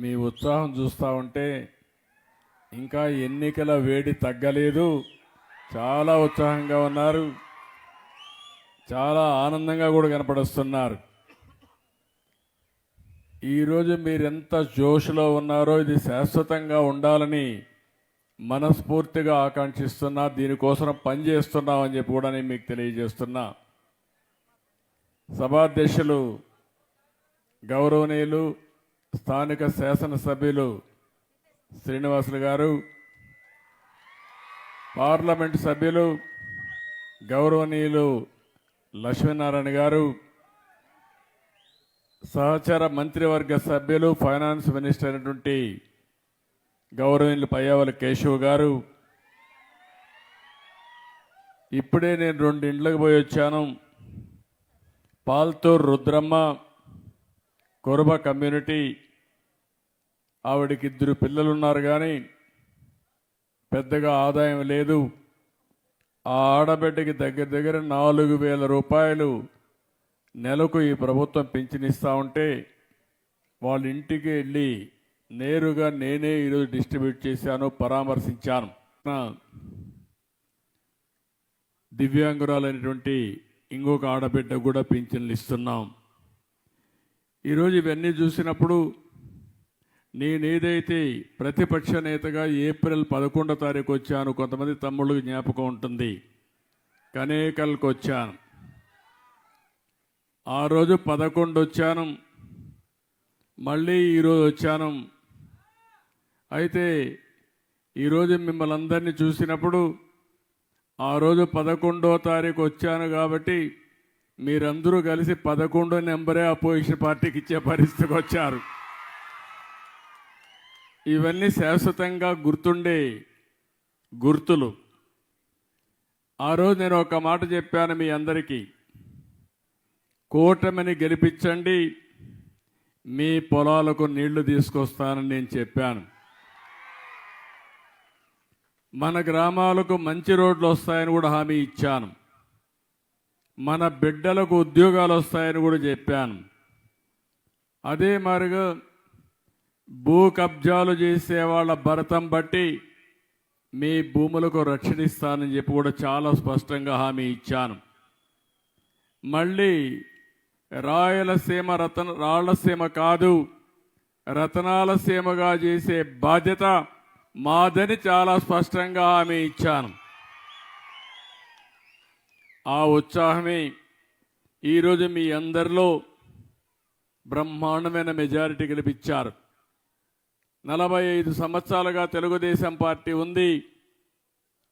మీ ఉత్సాహం చూస్తూ ఉంటే ఇంకా ఎన్నికల వేడి తగ్గలేదు. చాలా ఉత్సాహంగా ఉన్నారు, చాలా ఆనందంగా కూడా కనపడుస్తున్నారు. ఈరోజు మీరెంత జోష్లో ఉన్నారో ఇది శాశ్వతంగా ఉండాలని మనస్ఫూర్తిగా ఆకాంక్షిస్తున్నా, దీనికోసం పనిచేస్తున్నామని చెప్పి కూడా నేను మీకు తెలియజేస్తున్నా. సభాధ్యక్షులు గౌరవనీయులు స్థానిక శాసనసభ్యులు శ్రీనివాసులు గారు, పార్లమెంటు సభ్యులు గౌరవనీయులు లక్ష్మీనారాయణ గారు, సహచర మంత్రివర్గ సభ్యులు ఫైనాన్స్ మినిస్టర్ అయినటువంటి గౌరవనీయులు పయ్యావుల కేశవ్ గారు, ఇప్పుడే నేను 2 ఇండ్లకు పోయి వచ్చాను. పాల్తూర్ రుద్రమ్మ కొరబ కమ్యూనిటీ, ఆవిడికి 2 పిల్లలున్నారు కానీ పెద్దగా ఆదాయం లేదు. ఆ ఆడబిడ్డకి దగ్గర దగ్గర 4,000 రూపాయలు నెలకు ఈ ప్రభుత్వం పింఛనిస్తూ ఉంటే వాళ్ళ ఇంటికి వెళ్ళి నేరుగా నేనే ఈరోజు డిస్ట్రిబ్యూట్ చేశాను, పరామర్శించాను. దివ్యాంగురాలైనటువంటి ఇంకొక ఆడబిడ్డ కూడా పింఛన్లు ఇస్తున్నాం. ఈరోజు ఇవన్నీ చూసినప్పుడు నేనేదైతే ప్రతిపక్ష నేతగా ఏప్రిల్ 11వ తారీఖు వచ్చాను, కొంతమంది తమ్ముళ్ళకి జ్ఞాపకం ఉంటుంది, కనేకల్కి వచ్చాను. ఆ రోజు 11 వచ్చాను, మళ్ళీ ఈరోజు వచ్చాను. అయితే ఈరోజు మిమ్మల్ని అందరినీ చూసినప్పుడు ఆ రోజు 11వ తారీఖు వచ్చాను కాబట్టి మీరందరూ కలిసి 11 నెంబరే అపోజిషన్ పార్టీకి ఇచ్చే పరిస్థితికి వచ్చారు. ఇవన్నీ శాశ్వతంగా గుర్తుండే గుర్తులు. ఆ రోజు నేను ఒక మాట చెప్పాను మీ అందరికీ, కూటమిని గెలిపించండి, మీ పొలాలకు నీళ్లు తీసుకొస్తానని నేను చెప్పాను. మన గ్రామాలకు మంచి రోడ్లు వస్తాయని కూడా హామీ ఇచ్చాను. మన బిడ్డలకు ఉద్యోగాలు వస్తాయని కూడా చెప్పాను. అదే మరిగా భూ కబ్జాలు చేసే వాళ్ళ భరతం బట్టి మీ భూములకు రక్షణ ఇస్తానని చెప్పి కూడా చాలా స్పష్టంగా హామీ ఇచ్చాను. మళ్ళీ రాయలసీమ రాళ్లసీమ కాదు, రతనాల సీమగా చేసే బాధ్యత మాదని చాలా స్పష్టంగా హామీ ఇచ్చాను. ఆ ఉత్సాహమే ఈరోజు మీ అందరిలో బ్రహ్మాండమైన మెజారిటీ గెలిపించారు. 45 సంవత్సరాలుగా తెలుగుదేశం పార్టీ ఉంది.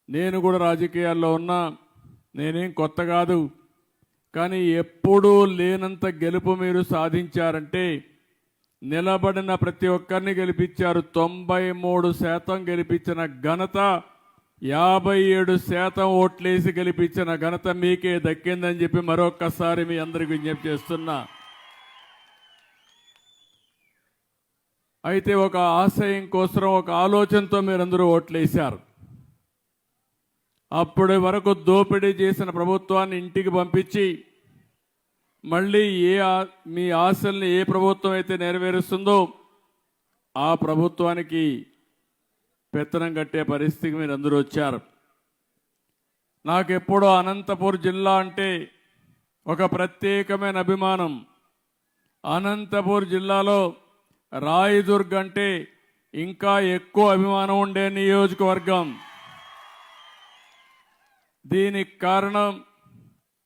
నేను కూడా రాజకీయాల్లో ఉన్నా, నేనేం కొత్త కాదు. కానీ ఎప్పుడూ లేనంత గెలుపు మీరు సాధించారంటే నిలబడిన ప్రతి ఒక్కరిని గెలిపించారు. 93% గెలిపించిన ఘనత, 57% ఓట్లేసి గెలిపించిన ఘనత మీకే దక్కిందని చెప్పి మరొక్కసారి మీ అందరికీ విజ్ఞప్తి చేస్తున్నా. అయితే ఒక ఆశయం కోసం, ఒక ఆలోచనతో మీరందరూ ఓట్లేశారు. అప్పటి వరకు దోపిడీ చేసిన ప్రభుత్వాన్ని ఇంటికి పంపించి మళ్ళీ మీ ఆశల్ని ఏ ప్రభుత్వం అయితే నెరవేరుస్తుందో ఆ ప్రభుత్వానికి పెత్తనం కట్టే పరిస్థితికి మీరు అందరూ వచ్చారు. నాకెప్పుడో అనంతపూర్ జిల్లా అంటే ఒక ప్రత్యేకమైన అభిమానం. అనంతపూర్ జిల్లాలో రాయదుర్గ్ అంటే ఇంకా ఎక్కువ అభిమానం ఉండే నియోజకవర్గం. దీనికి కారణం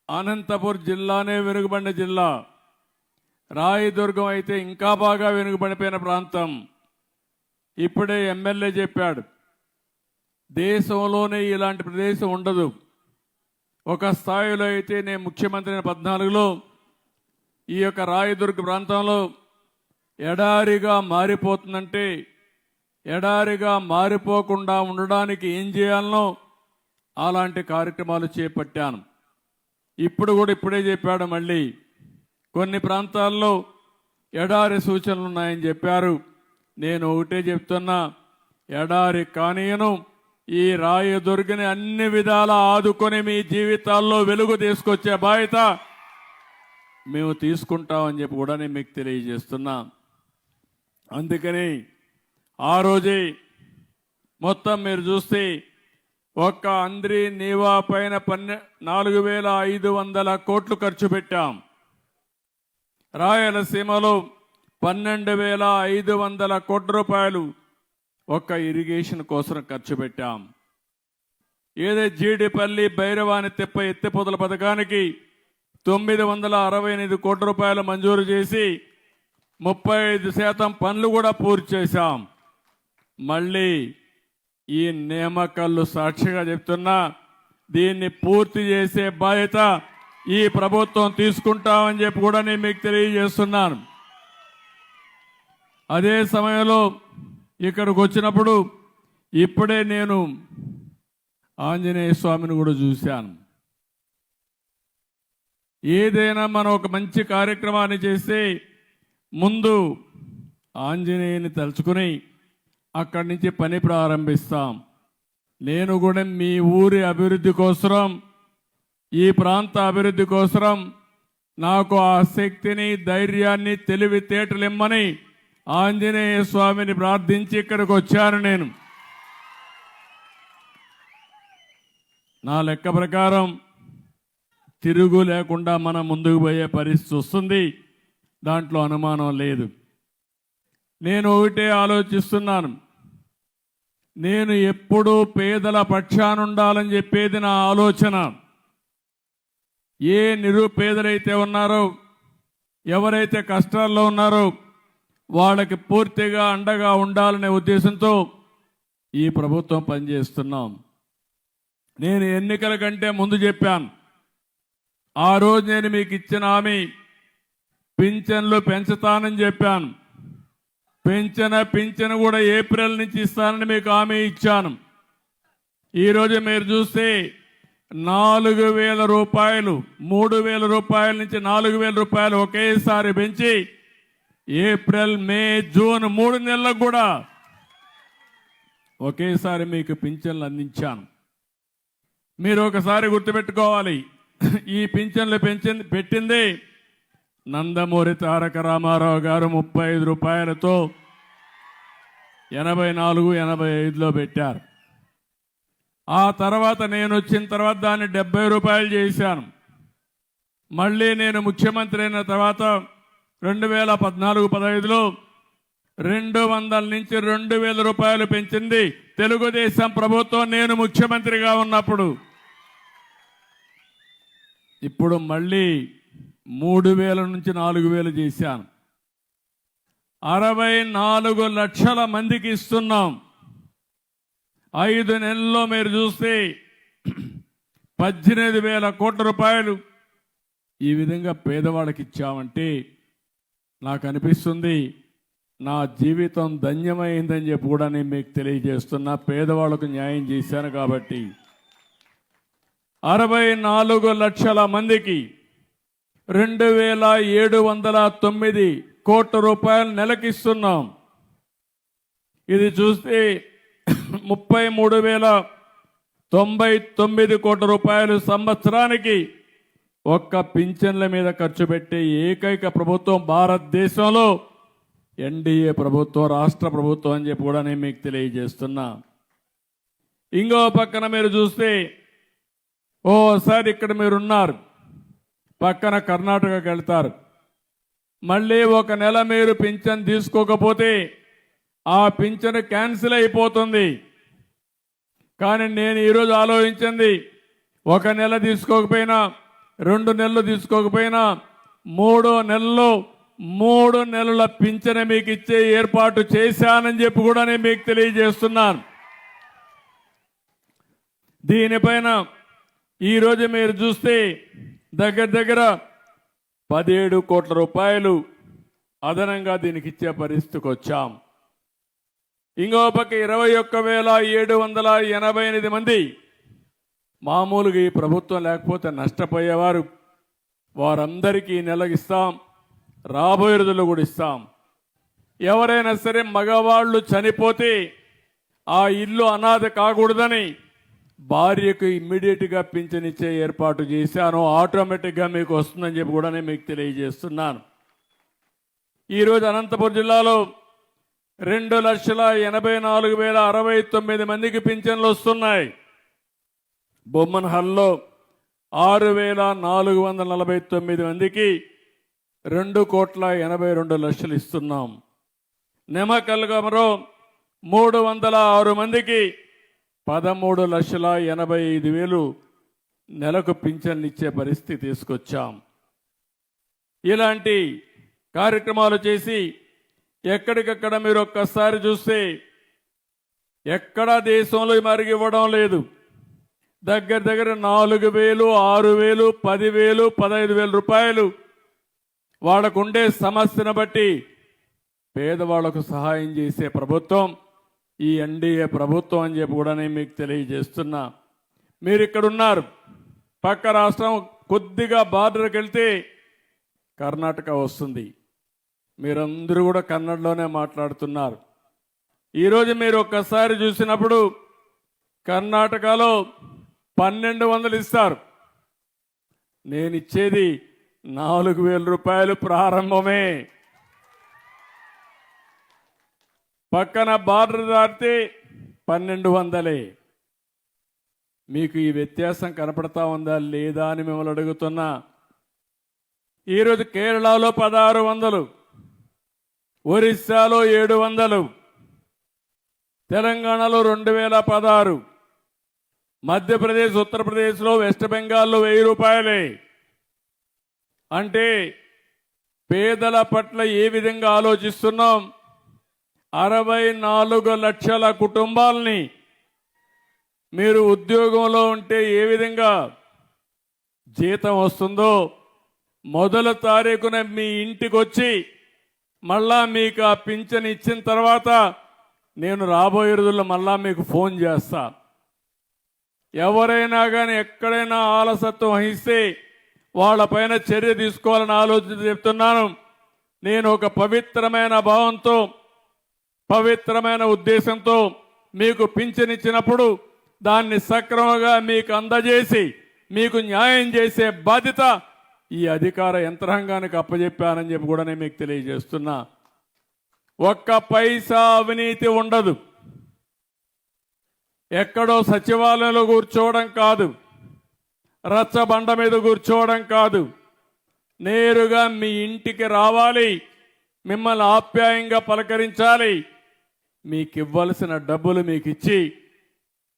అనంతపూర్ జిల్లానే వెనుకబడిన జిల్లా, రాయదుర్గం అయితే ఇంకా బాగా వెనుకబడిపోయిన ప్రాంతం. ఇప్పుడే ఎమ్మెల్యే చెప్పాడు, దేశంలోనే ఇలాంటి ప్రదేశం ఉండదు. ఒక స్థాయిలో అయితే నేను ముఖ్యమంత్రి 14లో ఈ యొక్క రాయదుర్గ ప్రాంతంలో ఎడారిగా మారిపోతుందంటే ఎడారిగా మారిపోకుండా ఉండడానికి ఏం చేయాలనో అలాంటి కార్యక్రమాలు చేపట్టాను. ఇప్పుడు కూడా ఇప్పుడే చెప్పాడు, మళ్ళీ కొన్ని ప్రాంతాల్లో ఎడారి సూచనలు ఉన్నాయని చెప్పారు. నేను ఒకటే చెప్తున్నా, ఎడారి కానీయను, ఈ రాయదుర్గని అన్ని విధాలా ఆదుకొని మీ జీవితాల్లో వెలుగు తీసుకొచ్చే బాధ్యత మేము తీసుకుంటామని చెప్పి కూడా నేను మీకు తెలియజేస్తున్నా. అందుకని ఆ రోజే మొత్తం మీరు చూస్తే ఒక్క అంద్రి నీవా పైన 4,500 కోట్లు ఖర్చు పెట్టాం. రాయలసీమలో 12,500 కోట్ల రూపాయలు ఒక్క ఇరిగేషన్ కోసం ఖర్చు పెట్టాం. ఏదే జీడిపల్లి భైరవాని తిప్ప ఎత్తిపోతల పథకానికి 968 కోట్ల రూపాయలు మంజూరు చేసి 35% పనులు కూడా పూర్తి చేశాం. మళ్ళీ ఈ నియామకాలు సాక్షిగా చెప్తున్నా, దీన్ని పూర్తి చేసే బాధ్యత ఈ ప్రభుత్వం తీసుకుంటామని చెప్పి కూడా నేను మీకు తెలియజేస్తున్నాను. అదే సమయంలో ఇక్కడికి వచ్చినప్పుడు ఇప్పుడే నేను ఆంజనేయ స్వామిని కూడా చూశాను. ఏదైనా మనం ఒక మంచి కార్యక్రమాన్ని చేస్తే ముందు ఆంజనేయుని తలుచుకుని అక్కడి నుంచి పని ప్రారంభిస్తాం. నేను కూడా మీ ఊరి అభివృద్ధి కోసం, ఈ ప్రాంత అభివృద్ధి కోసం నాకు ఆ శక్తిని, ధైర్యాన్ని, తెలివితేటలిమ్మని ఆంజనేయ స్వామిని ప్రార్థించి ఇక్కడికి వచ్చాను. నేను నా లెక్క ప్రకారం తిరుగు లేకుండా మనం ముందుకు పోయే పరిస్థితి వస్తుంది, దాంట్లో అనుమానం లేదు. నేను ఒకటే ఆలోచిస్తున్నాను, నేను ఎప్పుడూ పేదల పక్షానుండాలని చెప్పేది నా ఆలోచన. ఏ నిరుపేదలైతే ఉన్నారో, ఎవరైతే కష్టాల్లో ఉన్నారో వాళ్ళకి పూర్తిగా అండగా ఉండాలనే ఉద్దేశంతో ఈ ప్రభుత్వం పనిచేస్తున్నాం. నేను ఎన్నికల కంటే ముందు చెప్పాను, ఆ రోజు నేను మీకు ఇచ్చిన హామీ పింఛన్లు పెంచుతానని చెప్పాను. పింఛను కూడా ఏప్రిల్ నుంచి ఇస్తానని మీకు హామీ ఇచ్చాను. ఈరోజు మీరు చూస్తే 4,000 రూపాయలు, 3,000 రూపాయల నుంచి 4,000 రూపాయలు ఒకేసారి పెంచి ఏప్రిల్, మే, జూన్ 3 నెలలకు కూడా ఒకేసారి మీకు పింఛన్లు అందించాను. మీరు ఒకసారి గుర్తుపెట్టుకోవాలి, ఈ పింఛన్లు పెట్టింది నందమూరి తారక రామారావు గారు 35 రూపాయలతో 84, 85లో పెట్టారు. ఆ తర్వాత నేను వచ్చిన తర్వాత దాన్ని 70 రూపాయలు చేశాను. మళ్ళీ నేను ముఖ్యమంత్రి అయిన తర్వాత 2014-15లో 200 నుంచి 2,000 రూపాయలు పెంచింది తెలుగుదేశం ప్రభుత్వం నేను ముఖ్యమంత్రిగా ఉన్నప్పుడు. ఇప్పుడు మళ్ళీ 3,000 నుంచి 4,000 చేశాను. 64 లక్షల మందికి ఇస్తున్నాం. 5 నెలల్లో మీరు చూస్తే 18,000 కోట్ల రూపాయలు ఈ విధంగా పేదవాళ్ళకి ఇచ్చామంటే నాకు అనిపిస్తుంది నా జీవితం ధన్యమైందని చెప్పి కూడా నేను మీకు తెలియజేస్తున్నా. పేదవాళ్ళకు న్యాయం చేశాను కాబట్టి 64 లక్షల మందికి 2,709 కోట్ల రూపాయలు నెలకిస్తున్నాం. ఇది చూస్తే 33,099 కోట్ల రూపాయలు సంవత్సరానికి ఒక్క పింఛన్ల మీద ఖర్చు పెట్టే ఏకైక ప్రభుత్వం భారతదేశంలో ఎన్డీఏ ప్రభుత్వం, రాష్ట్ర ప్రభుత్వం అని చెప్పి కూడా నేను మీకు తెలియజేస్తున్నా. ఇంకో పక్కన మీరు చూస్తే ఓసారి ఇక్కడ మీరున్నారు, పక్కన కర్ణాటకకి వెళ్తారు. మళ్ళీ ఒక నెల మీరు పింఛన్ తీసుకోకపోతే ఆ పింఛన్ క్యాన్సిల్ అయిపోతుంది. కానీ నేను ఈరోజు ఆలోచించింది, ఒక నెల తీసుకోకపోయినా, 2 నెలలు తీసుకోకపోయినా, 3వ నెలలో 3 నెలల పింఛన్ మీకు ఇచ్చే ఏర్పాటు చేశానని చెప్పి కూడా నేను మీకు తెలియజేస్తున్నాను. దీనిపైన ఈరోజు మీరు చూస్తే దగ్గర 17 కోట్ల రూపాయలు అదనంగా దీనికి ఇచ్చే పరిస్థితికి వచ్చాం. ఇంకో పక్క 21,788 మంది మామూలుగా ఈ ప్రభుత్వం లేకపోతే నష్టపోయేవారు, వారందరికీ నెలకిస్తాం, రాబోయే రోజుల్లో కూడా ఇస్తాం. ఎవరైనా సరే మగవాళ్ళు చనిపోతే ఆ ఇల్లు అనాథ కాకూడదని భార్యకు ఇమ్మీడియట్గా పింఛన్ ఇచ్చే ఏర్పాటు చేశాను. ఆటోమేటిక్గా మీకు వస్తుందని చెప్పి కూడా నేను మీకు తెలియజేస్తున్నాను. ఈరోజు అనంతపురం జిల్లాలో 2,84,069 మందికి పింఛన్లు వస్తున్నాయి. బొమ్మన్హల్లో 6,449 మందికి 2,82,00,000 ఇస్తున్నాం. నిమ్మకల్గమలో 306 మందికి 13,85,000 నెలకు పింఛన్లు ఇచ్చే పరిస్థితి తీసుకొచ్చాం. ఇలాంటి కార్యక్రమాలు చేసి ఎక్కడికక్కడ మీరు ఒక్కసారి చూస్తే ఎక్కడా దేశంలో మరిగి ఇవ్వడం లేదు. దగ్గర 4,000, 6,000, 10,000, 15,000 రూపాయలు వాళ్ళకుండే సమస్యను బట్టి పేదవాళ్లకు సహాయం చేసే ప్రభుత్వం ఈ ఎన్డీఏ ప్రభుత్వం అని చెప్పి కూడా నేను మీకు తెలియజేస్తున్నా. మీరు ఇక్కడ ఉన్నారు, పక్క రాష్ట్రం కొద్దిగా బార్డర్కి వెళ్తే కర్ణాటక వస్తుంది. మీరందరూ కూడా కన్నడలోనే మాట్లాడుతున్నారు. ఈరోజు మీరు ఒక్కసారి చూసినప్పుడు కర్ణాటకలో 1,200 ఇస్తారు. నేను ఇచ్చేది 4,000 రూపాయలు ప్రారంభమే. పక్కన బార్డర్ దాటితే 1,200. మీకు ఈ వ్యత్యాసం కనపడతా ఉందా లేదా అని మిమ్మల్ని అడుగుతున్నా. ఈరోజు కేరళలో 1,600, ఒరిస్సాలో 700, తెలంగాణలో 2,016, మధ్యప్రదేశ్, ఉత్తరప్రదేశ్లో, వెస్ట్ బెంగాల్లో 1,000 రూపాయలే. అంటే పేదల పట్ల ఏ విధంగా ఆలోచిస్తున్నాం? 64 లక్షల కుటుంబాలని మీరు ఉద్యోగంలో ఉంటే ఏ విధంగా జీతం వస్తుందో మొదటి తారీఖున మీ ఇంటికి వచ్చి మళ్ళా మీకు ఆ పింఛన్ ఇచ్చిన తర్వాత నేను రాబోయే రోజుల్లో మళ్ళా మీకు ఫోన్ చేస్తా. ఎవరైనా కానీ ఎక్కడైనా ఆలసత్వం వహిస్తే వాళ్ళపైన చర్య తీసుకోవాలని ఆలోచన చెప్తున్నాను. నేను ఒక పవిత్రమైన భావంతో, పవిత్రమైన ఉద్దేశంతో మీకు పింఛన్ ఇచ్చినప్పుడు దాన్ని సక్రమంగా మీకు అందజేసి మీకు న్యాయం చేసే బాధ్యత ఈ అధికార యంత్రాంగానికి అప్పచెప్పానని చెప్పి కూడా నేను మీకు తెలియజేస్తున్నా. ఒక్క పైసా అవినీతి ఉండదు. ఎక్కడో సచివాలయంలో కూర్చోవడం కాదు, రచ్చబండ మీద కూర్చోవడం కాదు. నేరుగా మీ ఇంటికి రావాలి, మిమ్మల్ని ఆప్యాయంగా పలకరించాలి, మీకు ఇవ్వాల్సిన డబ్బులు మీకు ఇచ్చి,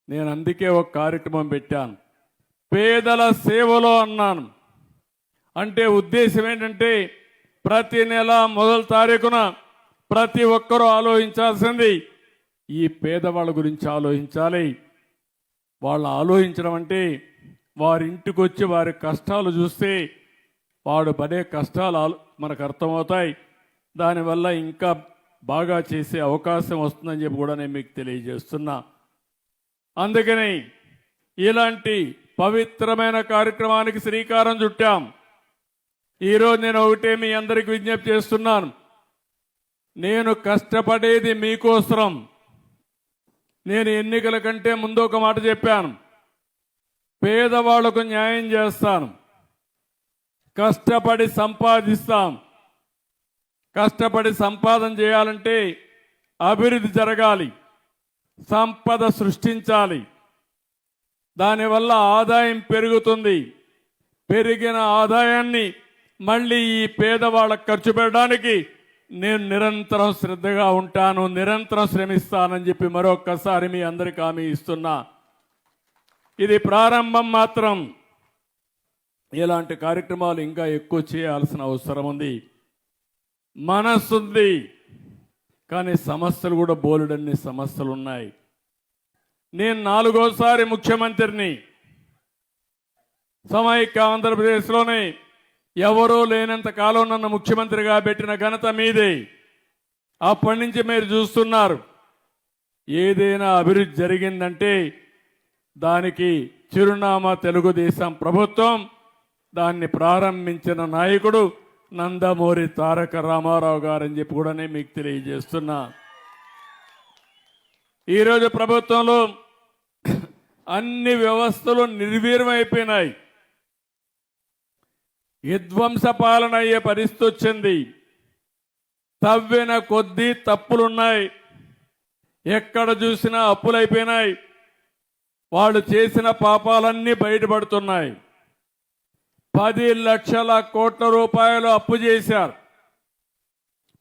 నేను అందుకే ఒక కార్యక్రమం పెట్టాను, పేదల సేవలో అన్నాను. అంటే ఉద్దేశం ఏంటంటే ప్రతి నెల మొదటి తారీఖున ప్రతి ఒక్కరూ ఆలోచించాల్సింది ఈ పేదవాళ్ళ గురించి ఆలోచించాలి. వాళ్ళు ఆలోచించడం అంటే వారి ఇంటికి వచ్చి వారి కష్టాలు చూస్తే వాడు పడే కష్టాలు మనకు అర్థమవుతాయి. దానివల్ల ఇంకా బాగా చేసే అవకాశం వస్తుందని చెప్పి కూడా నేను మీకు తెలియజేస్తున్నా. అందుకని ఇలాంటి పవిత్రమైన కార్యక్రమానికి శ్రీకారం చుట్టాం. ఈరోజు నేను ఒకటే మీ అందరికి విజ్ఞప్తి చేస్తున్నాను. నేను కష్టపడేది మీకోసం. నేను ఎన్నికల కంటే ముందు ఒక మాట చెప్పాను, పేదవాళ్లకు న్యాయం చేస్తాను, కష్టపడి సంపాదిస్తాం. కష్టపడి సంపాదన చేయాలంటే అభివృద్ధి జరగాలి, సంపద సృష్టించాలి. దానివల్ల ఆదాయం పెరుగుతుంది. పెరిగిన ఆదాయాన్ని మళ్ళీ ఈ పేదవాళ్ళకు ఖర్చు పెట్టడానికి నేను నిరంతరం శ్రద్ధగా ఉంటాను, నిరంతరం శ్రమిస్తానని చెప్పి మరొక్కసారి మీ అందరికీ హామీ ఇస్తున్నా. ఇది ప్రారంభం మాత్రం. ఇలాంటి కార్యక్రమాలు ఇంకా ఎక్కువ చేయాల్సిన అవసరం ఉంది. మనస్సుంది, కానీ సమస్యలు కూడా బోలెడన్ని సమస్యలు ఉన్నాయి. నేను 4వసారి ముఖ్యమంత్రిని. సమైక్య ఆంధ్రప్రదేశ్లోనే ఎవరూ లేనంత కాలం నన్ను ముఖ్యమంత్రిగా పెట్టిన ఘనత మీదే. అప్పటి నుంచి మీరు చూస్తున్నారు, ఏదైనా అభివృద్ధి జరిగిందంటే దానికి చిరునామా తెలుగుదేశం ప్రభుత్వం. దాన్ని ప్రారంభించిన నాయకుడు నందమూరి తారక రామారావు గారని చెప్పి కూడా నేను మీకు తెలియజేస్తున్నా. ఈరోజు ప్రభుత్వంలో అన్ని వ్యవస్థలు నిర్వీర్యమైపోయినాయి. విధ్వంస పాలన అయ్యే పరిస్థితి వచ్చింది. తవ్విన కొద్దీ తప్పులున్నాయి. ఎక్కడ చూసినా అప్పులైపోయినాయి. వాళ్ళు చేసిన పాపాలన్నీ బయటపడుతున్నాయి. 10 లక్షల కోట్ల రూపాయలు అప్పు చేశారు.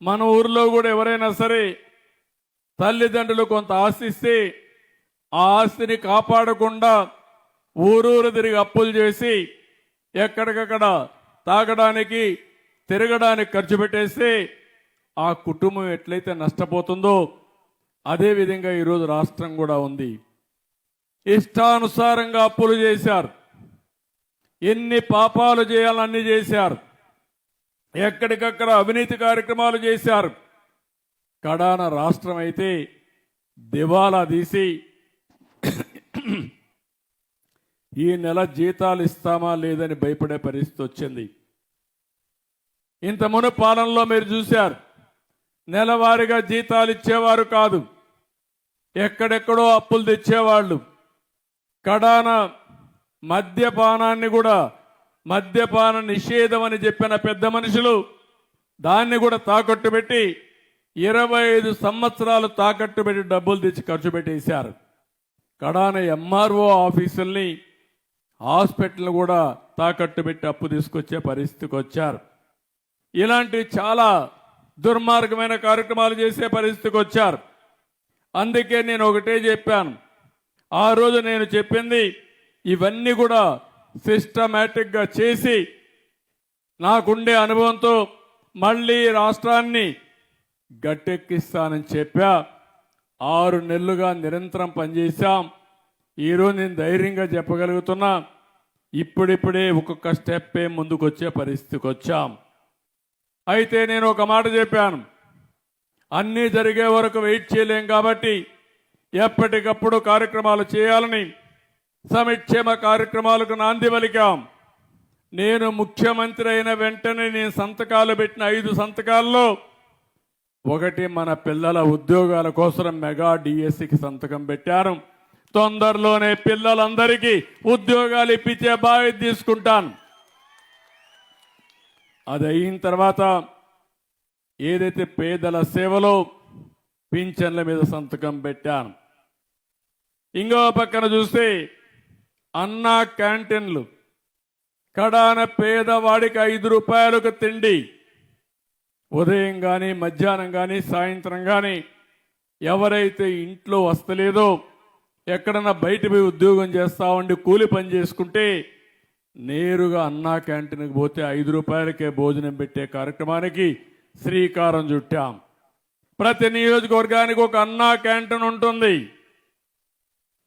మన ఊర్లో కూడా ఎవరైనా సరే తల్లిదండ్రులు కొంత ఆస్తిస్తే ఆ ఆస్తిని కాపాడకుండా ఊరూరు తిరిగి అప్పులు చేసి ఎక్కడికక్కడ తాగడానికి తిరగడానికి ఖర్చు పెట్టేస్తే ఆ కుటుంబం ఎట్లయితే నష్టపోతుందో అదేవిధంగా ఈరోజు రాష్ట్రం కూడా ఉంది. ఇష్టానుసారంగా అప్పులు చేశారు. ఎన్ని పాపాలు చేయాలన్నీ చేశారు. ఎక్కడికక్కడ అవినీతి కార్యక్రమాలు చేశారు. కడాన రాష్ట్రం అయితే దివాలా తీసి ఈ నెల జీతాలు ఇస్తామా లేదని భయపడే పరిస్థితి వచ్చింది. ఇంత మును పాలనలో మీరు చూశారు, నెలవారీగా జీతాలు ఇచ్చేవారు కాదు, ఎక్కడెక్కడో అప్పులు తెచ్చేవాళ్ళు. కడాన మద్యపానాన్ని కూడా మద్యపాన నిషేధం అని చెప్పిన పెద్ద మనుషులు దాన్ని కూడా తాకట్టు పెట్టి 25 సంవత్సరాలు తాకట్టు పెట్టి డబ్బులు తెచ్చి ఖర్చు పెట్టేశారు. కడాన ఎంఆర్ఓ ఆఫీసుల్ని హాస్పిటల్ కూడా తాకట్టు పెట్టి అప్పు తీసుకొచ్చే పరిస్థితికి వచ్చారు. ఇలాంటి చాలా దుర్మార్గమైన కార్యక్రమాలు చేసే పరిస్థితికి వచ్చారు. అందుకే నేను ఒకటే చెప్పాను, ఆ రోజు నేను చెప్పింది ఇవన్నీ కూడా సిస్టమేటిక్గా చేసి నాకుండే అనుభవంతో మళ్ళీ రాష్ట్రాన్ని గట్టెక్కిస్తానని చెప్పా. 6 నెలలుగా నిరంతరం పనిచేశాం. ఈరోజు నేను ధైర్యంగా చెప్పగలుగుతున్నా, ఇప్పుడిప్పుడే ఒక్కొక్క స్టెప్పే ముందుకు వచ్చే పరిస్థితికి వచ్చాం. అయితే నేను ఒక మాట చెప్పాను, అన్నీ జరిగే వరకు వెయిట్ చేయలేం కాబట్టి ఎప్పటికప్పుడు కార్యక్రమాలు చేయాలని సంక్షేమ కార్యక్రమాలకు నాంది పలికాం. నేను ముఖ్యమంత్రి అయిన వెంటనే నేను సంతకాలు పెట్టిన 5 సంతకాల్లో ఒకటి మన పిల్లల ఉద్యోగాల కోసం మెగా డిఎస్సికి సంతకం పెట్టాను. తొందరలోనే పిల్లలందరికీ ఉద్యోగాలు ఇప్పించే బాధ్యత తీసుకుంటాను. అది అయిన తర్వాత ఏదైతే పేదల సేవలో పింఛన్ల మీద సంతకం పెట్టాను. ఇంకో పక్కన చూస్తే అన్నా క్యాంటీన్లు, కడాన పేదవాడికి 5 రూపాయలకు తిండి ఉదయం కానీ మధ్యాహ్నం కానీ సాయంత్రం కానీ ఎవరైతే ఇంట్లో వస్తలేదో ఎక్కడన్నా బయట పోయి ఉద్యోగం చేస్తా ఉండి కూలి పని చేసుకుంటే నేరుగా అన్నా క్యాంటీన్కి పోతే 5 రూపాయలకే భోజనం పెట్టే కార్యక్రమానికి శ్రీకారం చుట్టాం. ప్రతి నియోజకవర్గానికి ఒక అన్నా క్యాంటీన్ ఉంటుంది.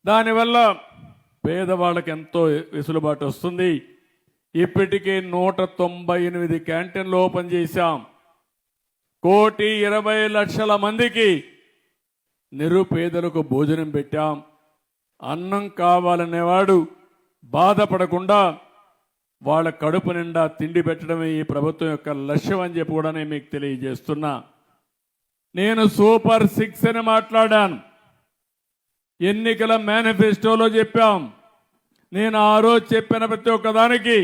దానివల్ల పేదవాళ్ళకి ఎంతో వెసులుబాటు వస్తుంది. ఇప్పటికే 198 క్యాంటీన్లు ఓపెన్ చేశాం. 1,20,00,000 మందికి నిరుపేదలకు భోజనం పెట్టాం. అన్నం కావాలనేవాడు బాధపడకుండా వాళ్ళ కడుపు నిండా తిండి పెట్టడమే ఈ ప్రభుత్వం యొక్క లక్ష్యం అని చెప్పి కూడా నేను మీకు తెలియజేస్తున్నా. నేను సూపర్ 6 అని మాట్లాడాను. ఎన్నికల మేనిఫెస్టోలో చెప్పాం. నేను ఆ రోజు చెప్పిన ప్రతి ఒక్కదానికి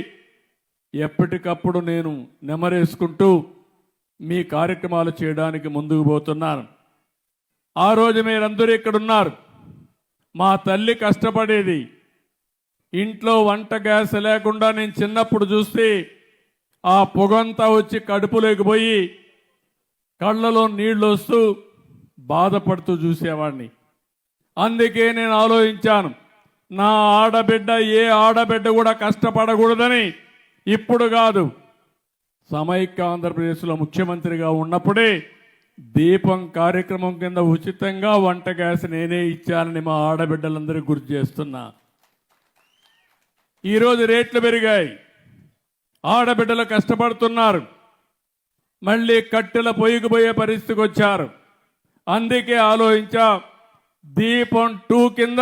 ఎప్పటికప్పుడు నేను నెమరేసుకుంటూ మీ కార్యక్రమాలు చేయడానికి ముందుకు పోతున్నాను. ఆ రోజు మీరందరూ ఇక్కడ ఉన్నారు. మా తల్లి కష్టపడేది. ఇంట్లో వంట గ్యాస్ లేకుండా నేను చిన్నప్పుడు చూస్తే ఆ పొగంతా వచ్చి కడుపులోకి పోయి కళ్ళలో నీళ్లు వస్తూ బాధపడుతూ చూసేవాడిని. అందుకే నేను ఆలోచించాను, నా ఆడబిడ్డ ఏ ఆడబిడ్డ కూడా కష్టపడకూడదని. ఇప్పుడు కాదు, సమైక్య ఆంధ్రప్రదేశ్లో ముఖ్యమంత్రిగా ఉన్నప్పుడే దీపం కార్యక్రమం కింద ఉచితంగా వంట గ్యాస్ నేనే ఇచ్చానని మా ఆడబిడ్డలందరికీ గుర్తు చేస్తున్నా. ఈరోజు రేట్లు పెరిగాయి, ఆడబిడ్డలు కష్టపడుతున్నారు, మళ్ళీ కట్టెల పొయ్యికి పోయే పరిస్థితికి వచ్చారు. అందుకే ఆలోచించా, దీపం 2 కింద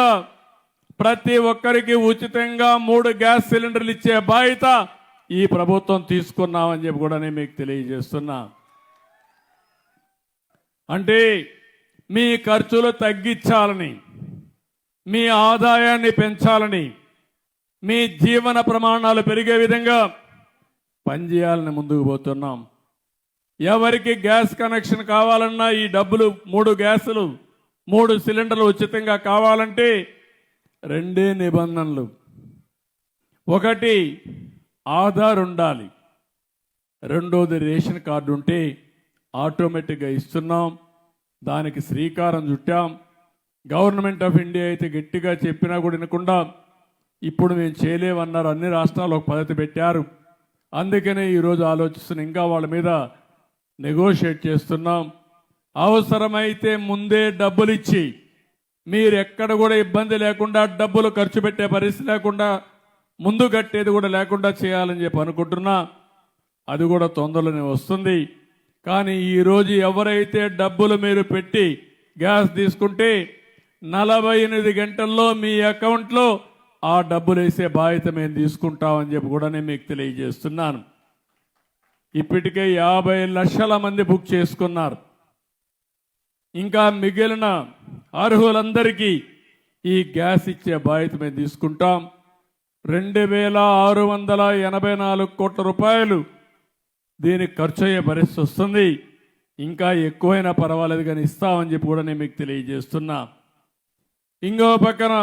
ప్రతి ఒక్కరికి ఉచితంగా 3 గ్యాస్ సిలిండర్లు ఇచ్చే బాధ్యత ఈ ప్రభుత్వం తీసుకున్నామని చెప్పి కూడా నేను మీకు తెలియజేస్తున్నా. అంటే మీ ఖర్చులు తగ్గించాలని, మీ ఆదాయాన్ని పెంచాలని, మీ జీవన ప్రమాణాలు పెరిగే విధంగా పనిచేయాలని ముందుకు పోతున్నాం. ఎవరికి గ్యాస్ కనెక్షన్ కావాలన్నా ఈ డబ్బులు 3 గ్యాసులు 3 సిలిండర్లు ఉచితంగా కావాలంటే 2 నిబంధనలు. ఒకటి ఆధార్ ఉండాలి, రెండోది రేషన్ కార్డు ఉంటే ఆటోమేటిక్గా ఇస్తున్నాం. దానికి శ్రీకారం చుట్టాం. గవర్నమెంట్ ఆఫ్ ఇండియా అయితే గట్టిగా చెప్పినా కూడా వినకుండా ఇప్పుడు మేము చేయలేమన్నారు. అన్ని రాష్ట్రాలు ఒక పద్ధతి పెట్టారు. అందుకనే ఈరోజు ఆలోచిస్తున్న ఇంకా వాళ్ళ మీద నెగోషియేట్ చేస్తున్నాం. అవసరమైతే ముందే డబ్బులు ఇచ్చి మీరు ఎక్కడ కూడా ఇబ్బంది లేకుండా డబ్బులు ఖర్చు పెట్టే పరిస్థితి లేకుండా ముందు కట్టేది కూడా లేకుండా చేయాలని చెప్పి అనుకుంటున్నా. అది కూడా తొందరలోనే వస్తుంది. కానీ ఈరోజు ఎవరైతే డబ్బులు మీరు పెట్టి గ్యాస్ తీసుకుంటే 48 గంటల్లో మీ అకౌంట్లో ఆ డబ్బులు వేసే బాధ్యత మేము తీసుకుంటామని చెప్పి కూడా నేను మీకు తెలియజేస్తున్నాను. ఇప్పటికే 50 లక్షల మంది బుక్ చేసుకున్నారు. ఇంకా మిగిలిన అర్హులందరికీ ఈ గ్యాస్ ఇచ్చే బాధ్యత మేము తీసుకుంటాం. 2684 కోట్ల రూపాయలు దీనికి ఖర్చు అయ్యే పరిస్థితి వస్తుంది. ఇంకా ఎక్కువైనా పర్వాలేదు కానీ ఇస్తామని చెప్పి కూడా నేను మీకు తెలియజేస్తున్నా. ఇంకో పక్కన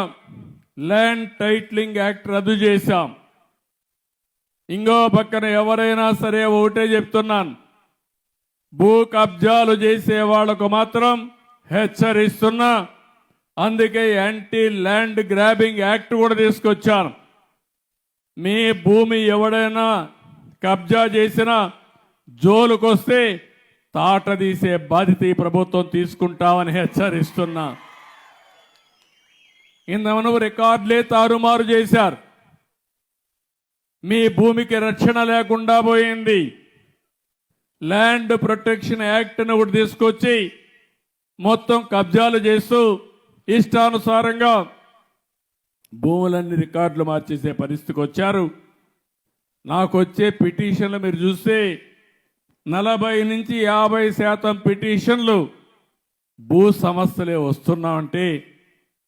ల్యాండ్ టైటిలింగ్ యాక్ట్ రద్దు చేశాం. ఇంకో పక్కన ఎవరైనా సరే ఒకటే చెప్తున్నాను, భూ కబ్జాలు చేసే వాళ్లకు మాత్రం హెచ్చరిస్తున్నా. అందుకే యాంటీ ల్యాండ్ గ్రాబింగ్ యాక్ట్ కూడా తీసుకొచ్చాను. మీ భూమి ఎవడైనా కబ్జా చేసినా జోలుకొస్తే తాట తీసే బాధ్యత ఈ ప్రభుత్వం తీసుకుంటామని హెచ్చరిస్తున్నా. ఇంతమను రికార్డులే తారుమారు చేశారు. మీ భూమికి రక్షణ లేకుండా పోయింది. ల్యాండ్ ప్రొటెక్షన్ యాక్ట్ను కూడా తీసుకొచ్చి మొత్తం కబ్జాలు చేస్తూ ఇష్టానుసారంగా భూములన్నీ రికార్డులు మార్చేసే పరిస్థితికి వచ్చారు. నాకు వచ్చే పిటిషన్లు మీరు చూస్తే 40 నుంచి 50% పిటిషన్లు భూ సమస్యలే వస్తున్నామంటే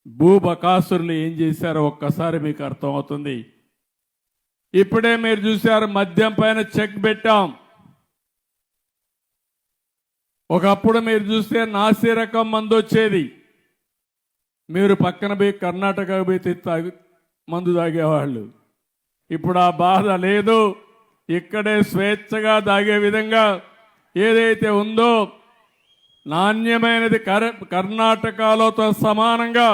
భూ బకాసురులు ఏం చేశారో ఒక్కసారి మీకు అర్థమవుతుంది. ఇప్పుడే మీరు చూశారు, మద్యం పైన చెక్ పెట్టాం. ఒకప్పుడు మీరు చూస్తే నాసి రకం మందు వచ్చేది. మీరు పక్కన పోయి కర్ణాటక పోయి మందు తాగేవాళ్ళు. ఇప్పుడు ఆ బాధ లేదు. ఇక్కడే స్వేచ్ఛగా తాగే విధంగా ఏదైతే ఉందో నాణ్యమైనది కర్ణాటకలోతో సమానంగా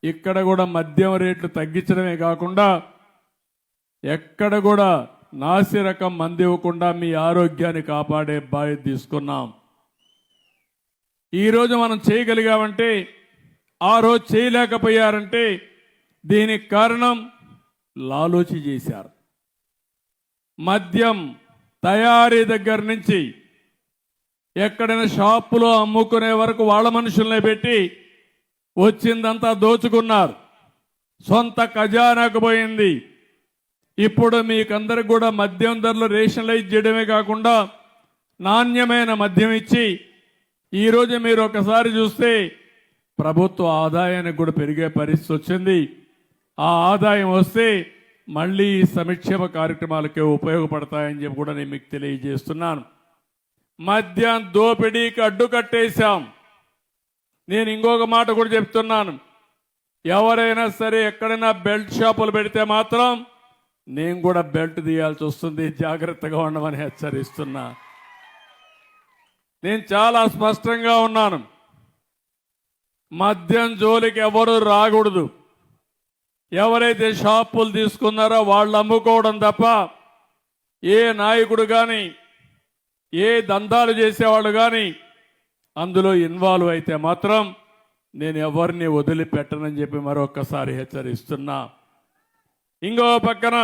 ఇక్కడ కూడా మద్యం రేట్లు తగ్గించడమే కాకుండా ఎక్కడ కూడా నాసి రకం మందు ఇవ్వకుండా మీ ఆరోగ్యాన్ని కాపాడే బాధ్యత తీసుకున్నాం. ఈరోజు మనం చేయగలిగామంటే ఆ రోజు చేయలేకపోయారంటే దీనికి కారణం లాలూచి చేశారు. మద్యం తయారీ దగ్గర నుంచి ఎక్కడైనా షాపులో అమ్ముకునే వరకు వాళ్ళ మనుషుల్ని పెట్టి వచ్చిందంతా దోచుకున్నారు. సొంత ఖజానాకు పోయింది. ఇప్పుడు మీకందరికి కూడా మద్యం ధరలు రేషనలైజ్ చేయడమే కాకుండా నాణ్యమైన మద్యం ఇచ్చి ఈరోజు మీరు ఒకసారి చూస్తే ప్రభుత్వ ఆదాయానికి కూడా పెరిగే పరిస్థితి వచ్చింది. ఆ ఆదాయం వస్తే మళ్ళీ ఈ సంక్షేమ కార్యక్రమాలకే ఉపయోగపడతాయని చెప్పి కూడా నేను మీకు తెలియజేస్తున్నాను. మద్యం దోపిడీకి అడ్డుకట్టేశాం. నేను ఇంకొక మాట కూడా చెప్తున్నాను, ఎవరైనా సరే ఎక్కడైనా బెల్ట్ షాపులు పెడితే మాత్రం నేను కూడా బెల్ట్ తీయాల్సి వస్తుంది, జాగ్రత్తగా ఉండమని హెచ్చరిస్తున్నా. నేను చాలా స్పష్టంగా ఉన్నాను, మద్యం జోలికి ఎవరు రాకూడదు. ఎవరైతే షాపులు తీసుకున్నారో వాళ్ళు అమ్ముకోవడం తప్ప ఏ నాయకుడు కానీ ఏ దందాలు చేసేవాళ్ళు కానీ అందులో ఇన్వాల్వ్ అయితే మాత్రం నేను ఎవరిని వదిలిపెట్టనని చెప్పి మరొకసారి హెచ్చరిస్తున్నా. ఇంకో పక్కన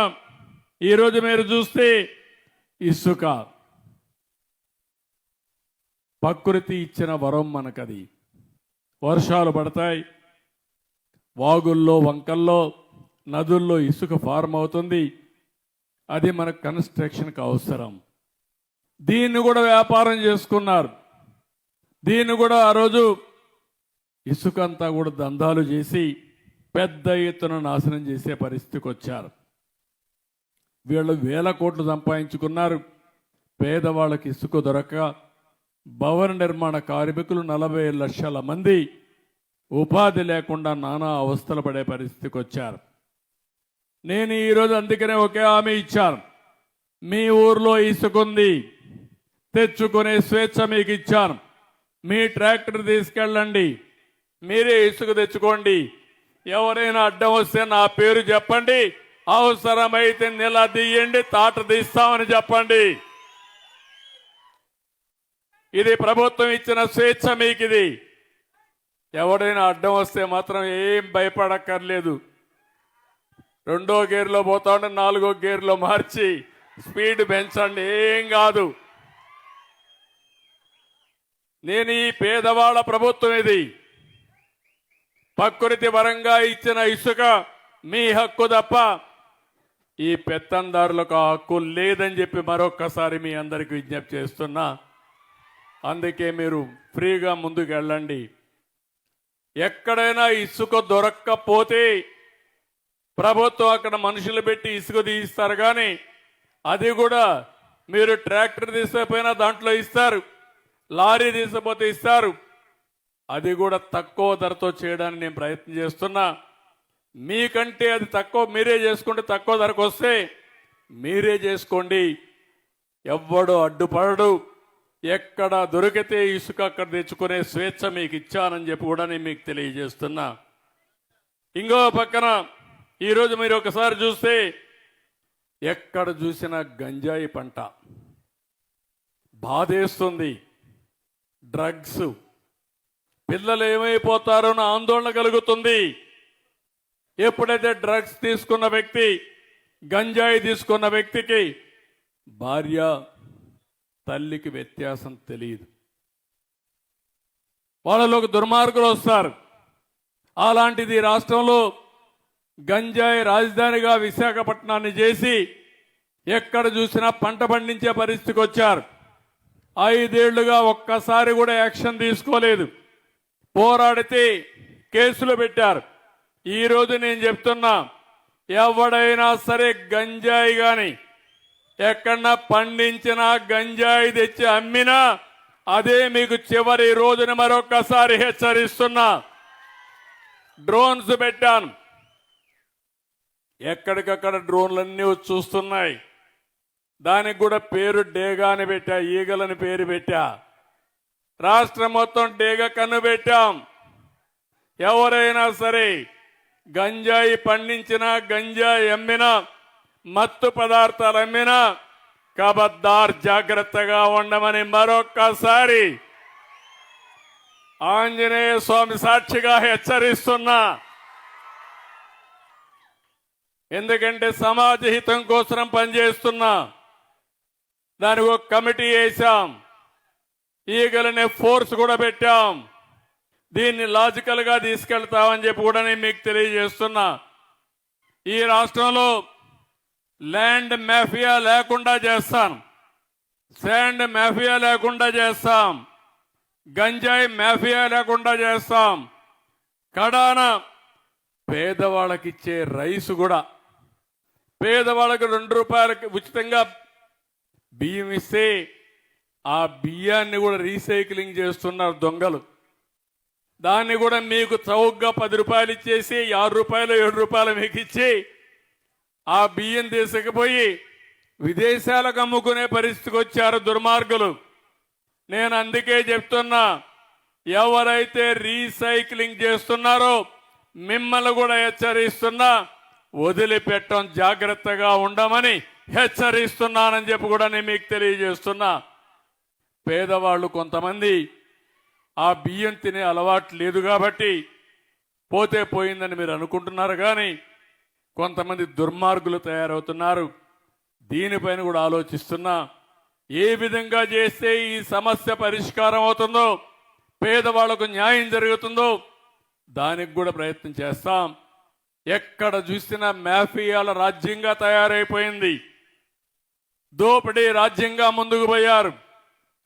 ఈరోజు మీరు చూస్తే ఇసుక ప్రకృతి ఇచ్చిన వరం మనకది. వర్షాలు పడతాయి, వాగుల్లో వంకల్లో నదుల్లో ఇసుక ఫార్మ్ అవుతుంది. అది మన కన్స్ట్రక్షన్కి అవసరం. దీన్ని కూడా వ్యాపారం చేసుకున్నారు. దీన్ని కూడా ఆ రోజు ఇసుక అంతా కూడా దందాలు చేసి పెద్ద ఎత్తున నాశనం చేసే పరిస్థితికి వచ్చారు. వీళ్ళు 1000 కోట్లు సంపాదించుకున్నారు. పేదవాళ్ళకి ఇసుక దొరక భవన నిర్మాణ కార్మికులు 40 లక్షల మంది ఉపాధి లేకుండా నానా అవస్థలు పడే పరిస్థితికి వచ్చారు. నేను ఈరోజు అందుకనే ఒకే హామీ ఇచ్చాను. మీ ఊర్లో ఇసుకుంది, తెచ్చుకునే స్వేచ్ఛ మీకు ఇచ్చాను. మీ ట్రాక్టర్ తీసుకెళ్ళండి, మీరే ఇసుక తెచ్చుకోండి. ఎవరైనా అడ్డం వస్తే నా పేరు చెప్పండి, అవసరమైతే నిలదీయండి, తాట తీస్తామని చెప్పండి. ఇది ప్రభుత్వం ఇచ్చిన స్వేచ్ఛ మీకు. ఇది ఎవడైనా అడ్డం వస్తే మాత్రం ఏం భయపడక్కర్లేదు. 2వ గేర్లో పోతా ఉంటే 4వ గేర్లో మార్చి స్పీడ్ పెంచండి, ఏం కాదు. నేను ఈ పేదవాళ్ళ ప్రభుత్వం ఇది. ప్రకృతి పరంగా ఇచ్చిన ఇసుక మీ హక్కు తప్ప ఈ పెత్తందారులకు ఆ హక్కు లేదని చెప్పి మరొక్కసారి మీ అందరికీ విజ్ఞప్తి చేస్తున్నా. అందుకే మీరు ఫ్రీగా ముందుకు వెళ్ళండి. ఎక్కడైనా ఇసుక దొరక్కపోతే ప్రభుత్వం అక్కడ మనుషులు పెట్టి ఇసుక తీయిస్తారు, కానీ అది కూడా మీరు ట్రాక్టర్ తీసుకపోయినా దాంట్లో ఇస్తారు, లారీ తీసుకపోతే ఇస్తారు. అది కూడా తక్కువ ధరతో చేయడానికి నేను ప్రయత్నం చేస్తున్నా. మీకంటే అది తక్కువ, మీరే చేసుకుంటే తక్కువ ధరకు వస్తే మీరే చేసుకోండి. ఎవ్వడు అడ్డుపడడు. ఎక్కడ దొరికితే ఇసుక అక్కడ తెచ్చుకునే స్వేచ్ఛ మీకు ఇచ్చానని చెప్పి కూడా నేను మీకు తెలియజేస్తున్నా. ఇంకో పక్కన ఈరోజు మీరు ఒకసారి చూస్తే ఎక్కడ చూసినా గంజాయి పంట బాధేస్తుంది. డ్రగ్స్, పిల్లలు ఏమైపోతారో అని ఆందోళన కలుగుతుంది. ఎప్పుడైతే డ్రగ్స్ తీసుకున్న వ్యక్తి, గంజాయి తీసుకున్న వ్యక్తికి భార్య తల్లికి వ్యత్యాసం తెలియదు. వాళ్ళలోకి దుర్మార్గులు వస్తారు. అలాంటిది రాష్ట్రంలో గంజాయి రాజధానిగా విశాఖపట్నాన్ని చేసి ఎక్కడ చూసినా పంట పండించే పరిస్థితికి వచ్చారు. 5 ఏళ్లుగా ఒక్కసారి కూడా యాక్షన్ తీసుకోలేదు. పోరాడితే కేసులు పెట్టారు. ఈరోజు నేను చెప్తున్నా, ఎవడైనా సరే గంజాయి గాని ఎక్కడన్నా పండించిన గంజాయి తెచ్చి అమ్మినా అదే మీకు చివరి రోజున మరొక్కసారి హెచ్చరిస్తున్నా. డ్రోన్స్ పెట్టాను, ఎక్కడికక్కడ డ్రోన్లన్నీ వచ్చి చూస్తున్నాయి. దానికి కూడా పేరు డేగా అని పెట్టా, ఈగలని పేరు పెట్టా. రాష్ట్రం మొత్తం డేగా కన్ను పెట్టాం. ఎవరైనా సరే గంజాయి పండించినా, గంజాయి అమ్మినా, మత్తు పదార్థాలు అమ్మినా కబద్దార్ జాగ్రత్తగా ఉండమని మరొక్కసారి ఆంజనేయ స్వామి సాక్షిగా హెచ్చరిస్తున్నా. ఎందుకంటే సమాజ హితం కోసం పనిచేస్తున్నా. దానికి ఒక కమిటీ వేశాం, ఈగలనే ఫోర్స్ కూడా పెట్టాం. దీన్ని లాజికల్ గా తీసుకెళ్తామని చెప్పి కూడా నేను మీకు తెలియజేస్తున్నా. ఈ రాష్ట్రంలో ల్యాండ్ మాఫియా లేకుండా చేస్తాం, శాండ్ మాఫియా లేకుండా చేస్తాం, గంజాయి మాఫియా లేకుండా చేస్తాం. కడాన పేదవాళ్ళకి ఇచ్చే రైసు కూడా, పేదవాళ్ళకి 2 రూపాయలకి ఉచితంగా బియ్యం ఇస్తే ఆ బియ్యాన్ని కూడా రీసైక్లింగ్ చేస్తున్నారు దొంగలు. దాన్ని కూడా మీకు చౌకగా 10 రూపాయలు ఇచ్చేసి 6 రూపాయలు 7 రూపాయలు మీకు ఇచ్చి ఆ బియ్యం తీసుకుపోయి విదేశాలకు అమ్ముకునే పరిస్థితికి వచ్చారు దుర్మార్గులు. నేను అందుకే చెప్తున్నా, ఎవరైతే రీసైక్లింగ్ చేస్తున్నారో మిమ్మల్ని కూడా హెచ్చరిస్తున్నా, వదిలిపెట్టం జాగ్రత్తగా ఉండమని హెచ్చరిస్తున్నానని చెప్పి కూడా నేను మీకు తెలియజేస్తున్నా. పేదవాళ్ళు కొంతమంది ఆ బియ్యం తినే అలవాటు లేదు కాబట్టి పోతే పోయిందని మీరు అనుకుంటున్నారు, కానీ కొంతమంది దుర్మార్గులు తయారవుతున్నారు. దీనిపైన కూడా ఆలోచిస్తున్నా. ఏ విధంగా చేస్తే ఈ సమస్య పరిష్కారం అవుతుందో, పేదవాళ్లకు న్యాయం జరుగుతుందో దానికి కూడా ప్రయత్నం చేస్తాం. ఎక్కడ చూసినా మాఫియాల రాజ్యంగా తయారైపోయింది, దోపిడీ రాజ్యంగా ముందుకు పోయారు.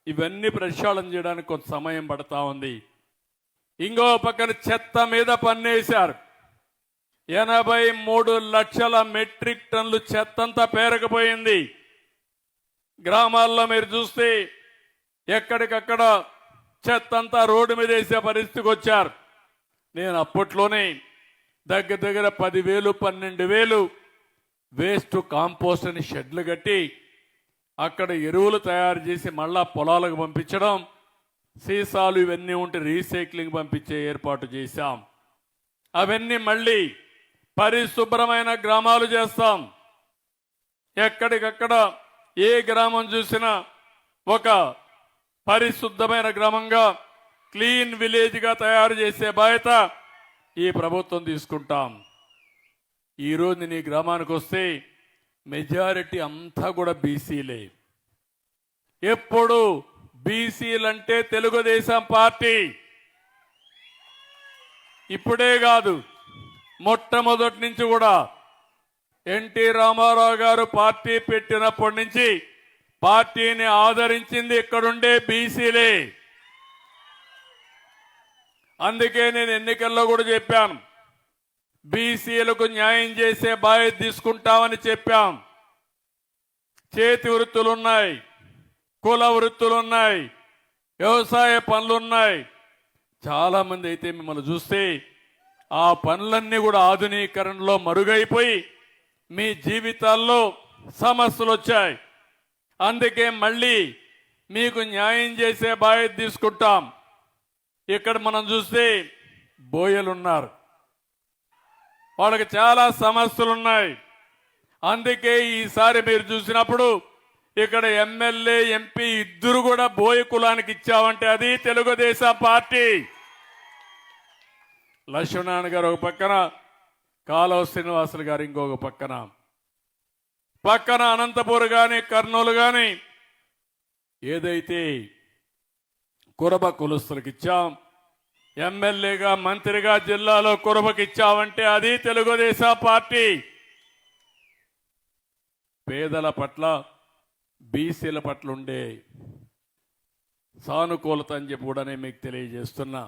ఇవన్నీ ప్రక్షాళన చేయడానికి కొంత సమయం పడతా ఉంది. ఇంకో పక్కన చెత్త మీద పన్నేశారు. 83 లక్షల మెట్రిక్ టన్నులు చెత్తంతా పేరకపోయింది. గ్రామాల్లో మీరు చూస్తే ఎక్కడికక్కడ చెత్తంతా రోడ్డు మీద వేసే పరిస్థితికి వచ్చారు. నేను అప్పట్లోనే దగ్గర దగ్గర 10,000 12,000 వేస్ట్ కాంపోస్ట్ అని షెడ్లు కట్టి అక్కడ ఎరువులు తయారు చేసి మళ్ళా పొలాలకు పంపించడం, సీసాలు ఇవన్నీ ఉంటే రీసైక్లింగ్ పంపించే ఏర్పాటు చేశాం. అవన్నీ మళ్ళీ పరిశుభ్రమైన గ్రామాలు చేస్తాం. ఎక్కడికక్కడ ఏ గ్రామం చూసినా ఒక పరిశుద్ధమైన గ్రామంగా, క్లీన్ విలేజ్గా తయారు చేసే బాధ్యత ఈ ప్రభుత్వం తీసుకుంటాం. ఈరోజు నీ గ్రామానికి వస్తే మెజారిటీ అంతా కూడా బీసీలే. ఎప్పుడు బీసీలంటే తెలుగుదేశం పార్టీ. ఇప్పుడే కాదు, మొట్టమొదటి నుంచి కూడా ఎన్టీ రామారావు గారు పార్టీ పెట్టినప్పటి నుంచి పార్టీని ఆదరించింది ఇక్కడుండే బీసీలే. అందుకే నేను ఎన్నికల్లో కూడా చెప్పాను, బీసీలకు న్యాయం చేసే బాధ్యత తీసుకుంటామని చెప్పాం. చేతి వృత్తులున్నాయి, కుల వృత్తులున్నాయి, వ్యవసాయ పనులున్నాయి. చాలా మంది అయితే మిమ్మల్ని చూస్తే ఆ పనులన్నీ కూడా ఆధునీకరణలో మరుగైపోయి మీ జీవితాల్లో సమస్యలు వచ్చాయి. అందుకే మళ్ళీ మీకు న్యాయం చేసే బాధ్యత తీసుకుంటాం. ఇక్కడ మనం చూస్తే బోయలున్నారు, వాళ్ళకి చాలా సమస్యలు ఉన్నాయి. అందుకే ఈసారి మీరు చూసినప్పుడు ఇక్కడ ఎమ్మెల్యే ఎంపీ ఇద్దరు కూడా బోయ కులానికి ఇచ్చామంటే అది తెలుగుదేశం పార్టీ. లక్ష్మణారాయణ గారు ఒక పక్కన, కాలువ శ్రీనివాసులు గారు ఇంకొక పక్కన అనంతపూర్ కానీ కర్నూలు కానీ ఏదైతే కురబ కులస్తులకు ఇచ్చాం, ఎమ్మెల్యేగా మంత్రిగా జిల్లాలో కురబకి ఇచ్చామంటే అది తెలుగుదేశం పార్టీ. పేదల పట్ల బీసీల పట్ల ఉండే సానుకూలత అని చెప్పి కూడా నేను మీకు తెలియజేస్తున్నా.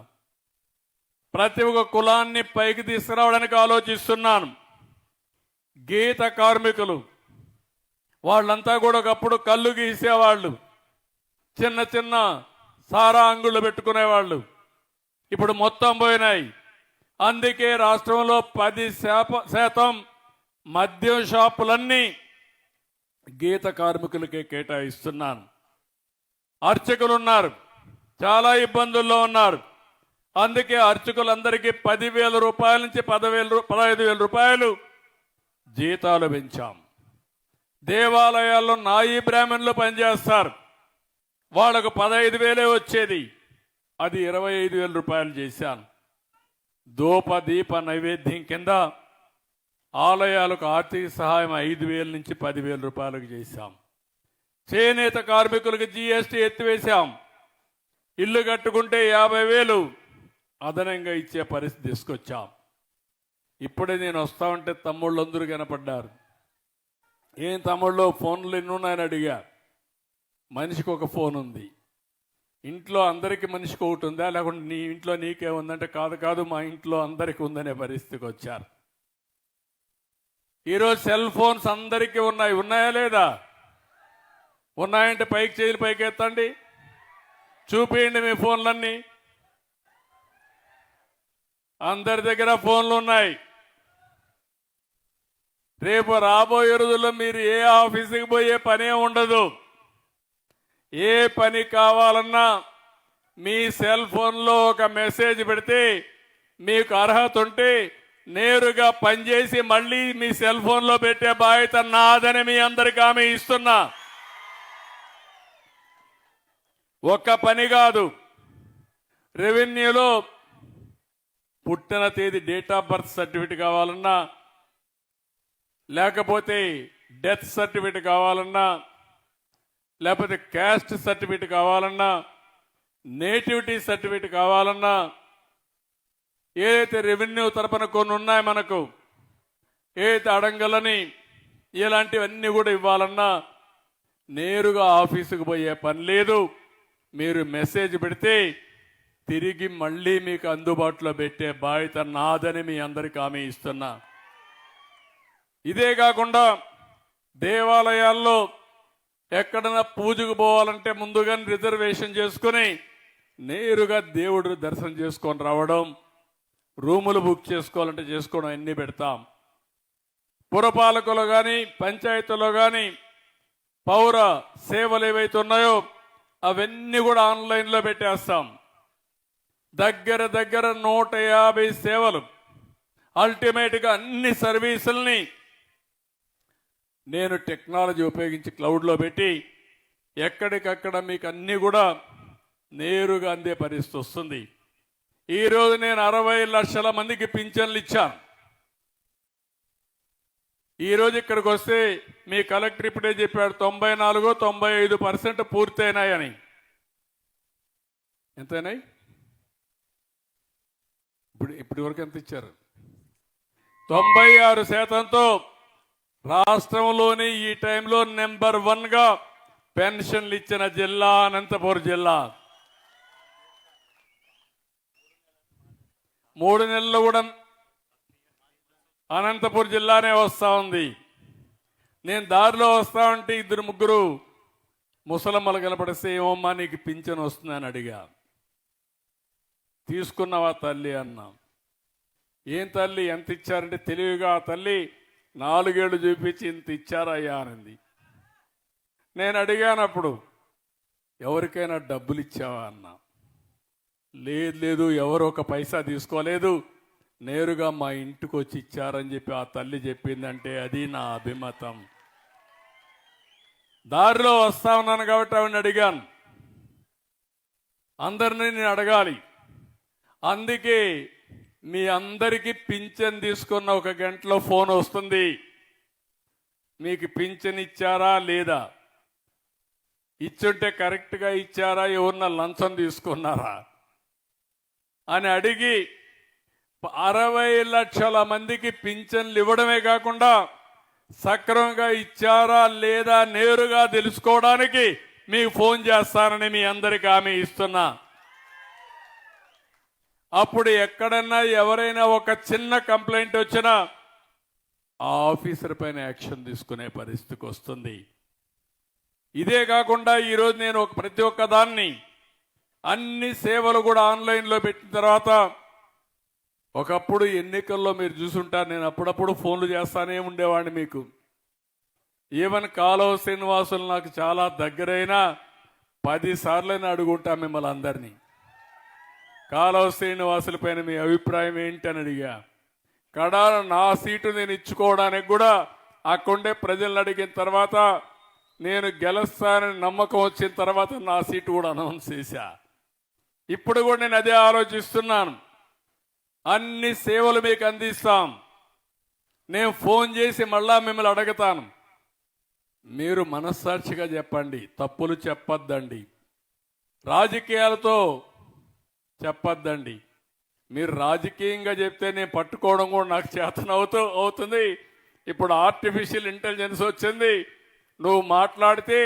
ప్రతి ఒక్క కులాన్ని పైకి తీసుకురావడానికి ఆలోచిస్తున్నాను. గీత కార్మికులు వాళ్ళంతా కూడా ఒకప్పుడు కళ్ళు గీసేవాళ్ళు, చిన్న చిన్న సారా అంగుళ్ళు పెట్టుకునేవాళ్ళు. ఇప్పుడు మొత్తం పోయినాయి. అందుకే రాష్ట్రంలో 10% మద్యం షాపులన్నీ గీత కార్మికులకే కేటాయిస్తున్నాను. అర్చకులు ఉన్నారు, చాలా ఇబ్బందుల్లో ఉన్నారు. అందుకే అర్చకులందరికీ 10,000 రూపాయల నుంచి 15,000 రూపాయలు జీతాలు పెంచాం. దేవాలయాల్లో నాయి బ్రాహ్మణులు పనిచేస్తారు, వాళ్లకు 15,000 వచ్చేది, అది 25,000 రూపాయలు చేశాను. ధూప దీప నైవేద్యం కింద ఆలయాలకు ఆర్థిక సహాయం 5,000 నుంచి 10,000 రూపాయలకు చేశాం. చేనేత కార్మికులకు జీఎస్టీ ఎత్తివేశాం. ఇల్లు కట్టుకుంటే 50,000 అదనంగా ఇచ్చే పరిస్థితి తీసుకొచ్చాం. ఇప్పుడే నేను వస్తా ఉంటే తమ్ముళ్ళు అందరూ కనపడ్డారు. ఏం తమ్ముళ్ళు ఫోన్లు ఎన్ని ఉన్నాయని అడిగా. మనిషికి ఒక ఫోన్ ఉంది. ఇంట్లో అందరికీ మనిషికి ఒకటి ఉందా, లేకుంటే నీ ఇంట్లో నీకే ఉందంటే కాదు మా ఇంట్లో అందరికీ ఉందనే పరిస్థితికి వచ్చారు. ఈరోజు సెల్ ఫోన్స్ అందరికీ ఉన్నాయా లేదా? ఉన్నాయంటే పైకి చేతులు పైకి ఎత్తండి, చూపించండి మీ ఫోన్లన్నీ. అందరి దగ్గర ఫోన్లు ఉన్నాయి. రేపు రాబోయే రోజుల్లో మీరు ఏ ఆఫీసుకి పోయే పనే ఉండదు. ఏ పని కావాలన్నా మీ సెల్ ఫోన్లో ఒక మెసేజ్ పెడితే మీకు అర్హత ఉంటే నేరుగా పనిచేసి మళ్ళీ మీ సెల్ ఫోన్లో పెట్టే బాధ్యత నాదని మీ అందరికీ హామీ ఇస్తున్నా. ఒక్క పని కాదు, రెవెన్యూలో పుట్టిన తేదీ డేట్ ఆఫ్ బర్త్ సర్టిఫికేట్ కావాలన్నా, లేకపోతే డెత్ సర్టిఫికేట్ కావాలన్నా, లేకపోతే క్యాస్ట్ సర్టిఫికేట్ కావాలన్నా, నేటివిటీ సర్టిఫికేట్ కావాలన్నా, ఏదైతే రెవెన్యూ తరపున కొన్ని ఉన్నాయి మనకు, ఏదైతే అడంగలని ఇలాంటివన్నీ కూడా ఇవ్వాలన్నా నేరుగా ఆఫీసుకు పోయే పని లేదు. మీరు మెసేజ్ పెడితే తిరిగి మళ్ళీ మీకు అందుబాటులో పెట్టే బాధ్యత నాదని మీ అందరికీ హామీ ఇస్తున్నా. ఇదే కాకుండా దేవాలయాల్లో ఎక్కడైనా పూజకు పోవాలంటే ముందుగానే రిజర్వేషన్ చేసుకుని నేరుగా దేవుడు దర్శనం చేసుకొని రావడం, రూములు బుక్ చేసుకోవాలంటే చేసుకోవడం అన్నీ పెడతాం. పురపాలకులు కానీ పంచాయతీలో కానీ పౌర సేవలు ఏవైతే ఉన్నాయో అవన్నీ కూడా ఆన్లైన్లో పెట్టేస్తాం. దగ్గర 150 సేవలు, అల్టిమేట్గా అన్ని సర్వీసుల్ని నేను టెక్నాలజీ ఉపయోగించి క్లౌడ్లో పెట్టి ఎక్కడికక్కడ మీకు అన్నీ కూడా నేరుగా అందే పరిస్థితి వస్తుంది. ఈరోజు నేను 60 లక్షల మందికి పింఛన్లు ఇచ్చాను. ఈరోజు ఇక్కడికి వస్తే మీ కలెక్టర్ ఇప్పుడే చెప్పాడు 94-95% పూర్తయినాయని. ఎంతైనాయి? ఇప్పటి వరకు ఎంత ఇచ్చారు? 96%తో రాష్ట్రంలోని ఈ టైంలో నెంబర్ 1గా పెన్షన్లు ఇచ్చిన జిల్లా అనంతపురం జిల్లా. 3 నెలలు కూడా అనంతపురం జిల్లానే వస్తా ఉంది. నేను దారిలో వస్తా ఉంటే 2-3 ముసలమ్మలు కనపడిస్తే ఏమమ్మా నీకు పింఛన్ వస్తుందని అడిగా. తీసుకున్నావా తల్లి అన్నా. ఏం తల్లి ఎంత ఇచ్చారంటే తెలివిగా ఆ తల్లి 4 ఏళ్ళు చూపించి ఇంత ఇచ్చారయ్యా అనింది. నేను అడిగానప్పుడు ఎవరికైనా డబ్బులు ఇచ్చావా అన్నా. లేదు ఎవరు ఒక పైసా తీసుకోలేదు, నేరుగా మా ఇంటికి వచ్చి ఇచ్చారని చెప్పి ఆ తల్లి చెప్పిందంటే అది నా అభిమతం. దారిలో వస్తా ఉన్నాను కాబట్టి ఆవిడని అడిగాను. అందరినీ నేను అడగాలి. అందుకే మీ అందరికీ పింఛన్ తీసుకున్న 1 గంటలో ఫోన్ వస్తుంది. మీకు పింఛన్ ఇచ్చారా లేదా, ఇచ్చుంటే కరెక్ట్గా ఇచ్చారా, ఎవరన్నా లంచం తీసుకున్నారా అని అడిగి 60 లక్షల మందికి పింఛన్లు ఇవ్వడమే కాకుండా సక్రమంగా ఇచ్చారా లేదా నేరుగా తెలుసుకోవడానికి మీకు ఫోన్ చేస్తానని మీ అందరికీ హామీ ఇస్తున్నా. అప్పుడు ఎక్కడన్నా ఎవరైనా ఒక చిన్న కంప్లైంట్ వచ్చినా ఆ ఆఫీసర్ పైన యాక్షన్ తీసుకునే పరిస్థితికి వస్తుంది. ఇదే కాకుండా ఈరోజు నేను ప్రతి ఒక్క దాన్ని అన్ని సేవలు కూడా ఆన్లైన్లో పెట్టిన తర్వాత, ఒకప్పుడు ఎన్నికల్లో మీరు చూసుంటారు నేను అప్పుడప్పుడు ఫోన్లు చేస్తానే ఉండేవాడిని మీకు. ఈవెన్ కాలువ శ్రీనివాసులు నాకు చాలా దగ్గరైన 10 సార్లైనా అడుగుంటా మిమ్మల్ని అందరినీ. కాలువ శ్రీనివాసుల పైన మీ అభిప్రాయం ఏంటని అడిగా. కడాన నా సీటు నేను ఇచ్చుకోవడానికి కూడా అక్కడుండే ప్రజలను అడిగిన తర్వాత, నేను గెలుస్తానని నమ్మకం వచ్చిన తర్వాత నా సీటు కూడా అనౌన్స్ చేశా. ఇప్పుడు కూడా నేను అదే ఆలోచిస్తున్నాను. అన్ని సేవలు మీకు అందిస్తాం. నేను ఫోన్ చేసి మళ్ళా మిమ్మల్ని అడుగుతాను, మీరు మనస్సాక్షిగా చెప్పండి, తప్పులు చెప్పొద్దండి, రాజకీయాలతో చెప్పొద్దండి. మీరు రాజకీయంగా చెప్తే నేను పట్టుకోవడం కూడా నాకు అవుతుంది. ఇప్పుడు ఆర్టిఫిషియల్ ఇంటెలిజెన్స్ వచ్చింది. నువ్వు మాట్లాడితే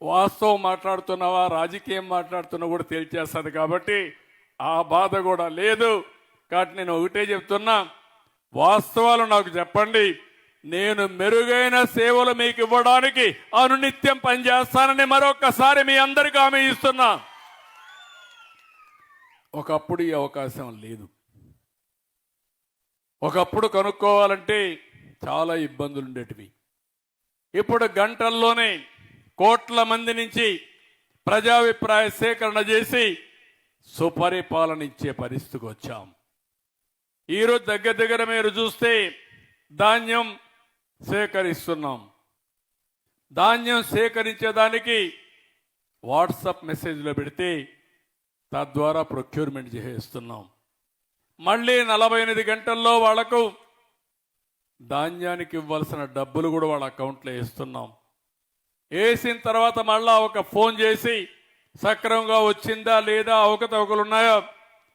వాస్తవం మాట్లాడుతున్నావా రాజకీయం మాట్లాడుతున్నావు కూడా తేల్చేస్తుంది. కాబట్టి ఆ బాధ కూడా లేదు. కాబట్టి నేను ఒకటే చెప్తున్నా, వాస్తవాలు నాకు చెప్పండి. నేను మెరుగైన సేవలు మీకు ఇవ్వడానికి అనునిత్యం పనిచేస్తానని మరొకసారి మీ అందరికీ హామీ ఇస్తున్నా. ఒకప్పుడు ఈ అవకాశం లేదు. ఒకప్పుడు కనుక్కోవాలంటే చాలా ఇబ్బందులు ఉండేటివి. ఇప్పుడు గంటల్లోనే కోట్ల మంది నుంచి ప్రజాభిప్రాయ సేకరణ చేసి సుపరిపాలన ఇచ్చే పరిస్థితికి వచ్చాం. ఈరోజు దగ్గర మీరు చూస్తే ధాన్యం సేకరిస్తున్నాం. ధాన్యం సేకరించేదానికి వాట్సాప్ మెసేజ్లో పెడితే తద్వారా ప్రొక్యూర్మెంట్ చేస్తున్నాం. మళ్ళీ 48 గంటల్లో వాళ్లకు ధాన్యానికి ఇవ్వాల్సిన డబ్బులు కూడా వాళ్ళ అకౌంట్లో వేస్తున్నాం. వేసిన తర్వాత మళ్ళా ఒక ఫోన్ చేసి సక్రమంగా వచ్చిందా లేదా, అవకతవకలు ఉన్నాయా,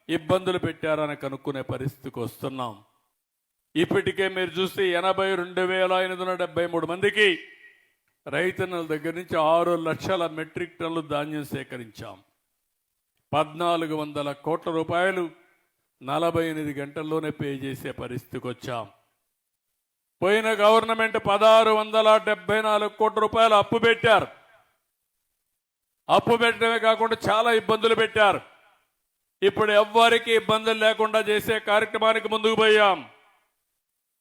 ఇబ్బందులు పెట్టారని కనుక్కునే పరిస్థితికి వస్తున్నాం. ఇప్పటికే మీరు చూస్తే 82,573 మందికి రైతన్నల దగ్గర నుంచి 6 లక్షల మెట్రిక్ టన్నులు ధాన్యం సేకరించాం. 1,400 కోట్ల రూపాయలు 48 గంటల్లోనే పే చేసే పరిస్థితికి వచ్చాం. పోయిన గవర్నమెంట్ 1,674 కోట్ల రూపాయలు అప్పు పెట్టారు. అప్పు పెట్టడమే కాకుండా చాలా ఇబ్బందులు పెట్టారు. ఇప్పుడు ఎవ్వరికి ఇబ్బందులు లేకుండా చేసే కార్యక్రమానికి ముందుకు పోయాం.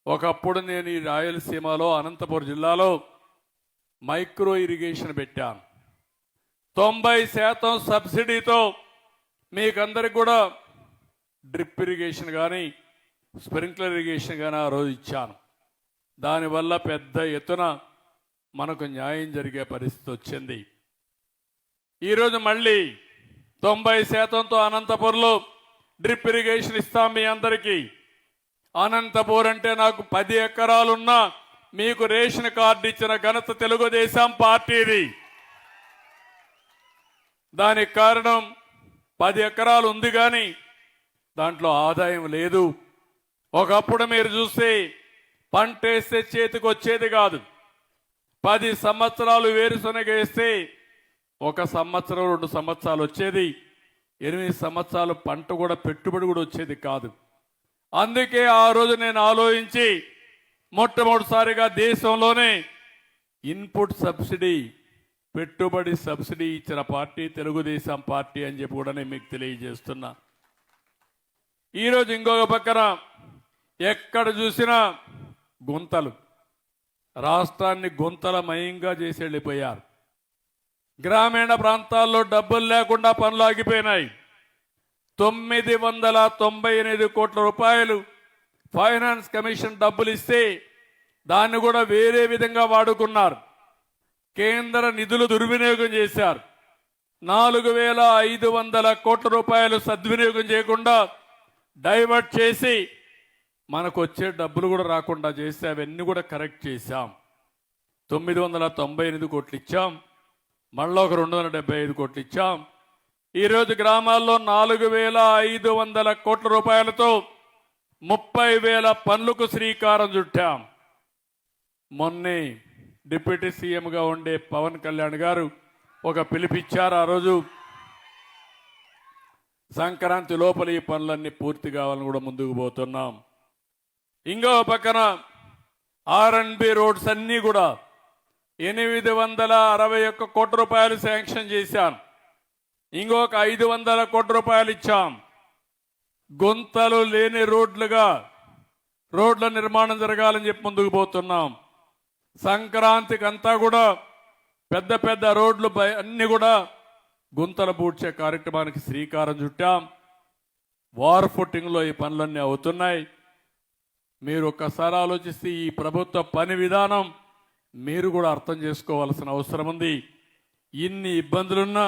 ఒకప్పుడు నేను ఈ రాయలసీమలో అనంతపురం జిల్లాలో మైక్రో ఇరిగేషన్ పెట్టాను. 90% సబ్సిడీతో మీకందరికి కూడా డ్రిప్ ఇరిగేషన్ కానీ స్ప్రింక్లర్ ఇరిగేషన్ కానీ ఆ రోజు ఇచ్చాను. దానివల్ల పెద్ద ఎత్తున మనకు న్యాయం జరిగే పరిస్థితి వచ్చింది. ఈరోజు మళ్ళీ 90%తో అనంతపురంలో డ్రిప్ ఇరిగేషన్ ఇస్తాం మీ అందరికీ. అనంతపురం అంటే నాకు 10 ఎకరాలున్నా మీకు రేషన్ కార్డు ఇచ్చిన ఘనత తెలుగుదేశం పార్టీది. దానికి కారణం 10 ఎకరాలు ఉంది కానీ దాంట్లో ఆదాయం లేదు. ఒకప్పుడు మీరు చూస్తే పంట వేస్తే చేతికి వచ్చేది కాదు. 10 సంవత్సరాలు వేరుశనగ వేస్తే 1 సంవత్సరం 2 సంవత్సరాలు వచ్చేది. 8 సంవత్సరాలు పంట కూడా పెట్టుబడి కూడా వచ్చేది కాదు. అందుకే ఆ రోజు నేను ఆలోచించి మొట్టమొదటిసారిగా దేశంలోనే ఇన్పుట్ సబ్సిడీ పెట్టుబడి సబ్సిడీ ఇచ్చిన పార్టీ తెలుగుదేశం పార్టీ అని చెప్పి కూడా నేను మీకు తెలియజేస్తున్నా. ఈరోజు ఇంకొక పక్కన ఎక్కడ చూసినా గుంతలు, రాష్ట్రాన్ని గుంతలమయంగా చేసి వెళ్ళిపోయారు. గ్రామీణ ప్రాంతాల్లో డబ్బులు లేకుండా పనులు ఆగిపోయినాయి. 998 కోట్ల రూపాయలు ఫైనాన్స్ కమిషన్ డబ్బులు ఇస్తే దాన్ని కూడా వేరే విధంగా వాడుకున్నారు. కేంద్ర నిధులు దుర్వినియోగం చేశారు. 4500 కోట్ల రూపాయలు సద్వినియోగం చేయకుండా డైవర్ట్ చేసి మనకు వచ్చే డబ్బులు కూడా రాకుండా చేసి అవన్నీ కూడా కరెక్ట్ చేశాం. 998 కోట్లు ఇచ్చాం, మళ్ళీ ఒక 275 కోట్లు ఇచ్చాం. ఈరోజు గ్రామాల్లో 4500 కోట్ల రూపాయలతో 30,000 పనులకు శ్రీకారం చుట్టాం. మొన్నే డిప్యూటీ సీఎంగా ఉండే పవన్ కళ్యాణ్ గారు ఒక పిలిపిచ్చారు. ఆ రోజు సంక్రాంతి లోపల ఈ పనులన్నీ పూర్తి కావాలని కూడా ముందుకు పోతున్నాం. ఇంకో పక్కన R&B రోడ్స్ అన్నీ కూడా 861 కోట్ల రూపాయలు శాంక్షన్ చేశాను. ఇంకొక 500 కోట్ల రూపాయలు ఇచ్చాం. గుంతలు లేని రోడ్ల నిర్మాణం జరగాలని చెప్పి ముందుకు పోతున్నాం. సంక్రాంతికి అంతా కూడా పెద్ద పెద్ద రోడ్లు అన్ని కూడా గుంతలు పూడ్చే కార్యక్రమానికి శ్రీకారం చుట్టాం. వార్ ఫుటింగ్లో ఈ పనులన్నీ అవుతున్నాయి. మీరు ఒక్కసారి ఆలోచిస్తే ఈ ప్రభుత్వ పని విధానం మీరు కూడా అర్థం చేసుకోవాల్సిన అవసరం ఉంది. ఇన్ని ఇబ్బందులున్నా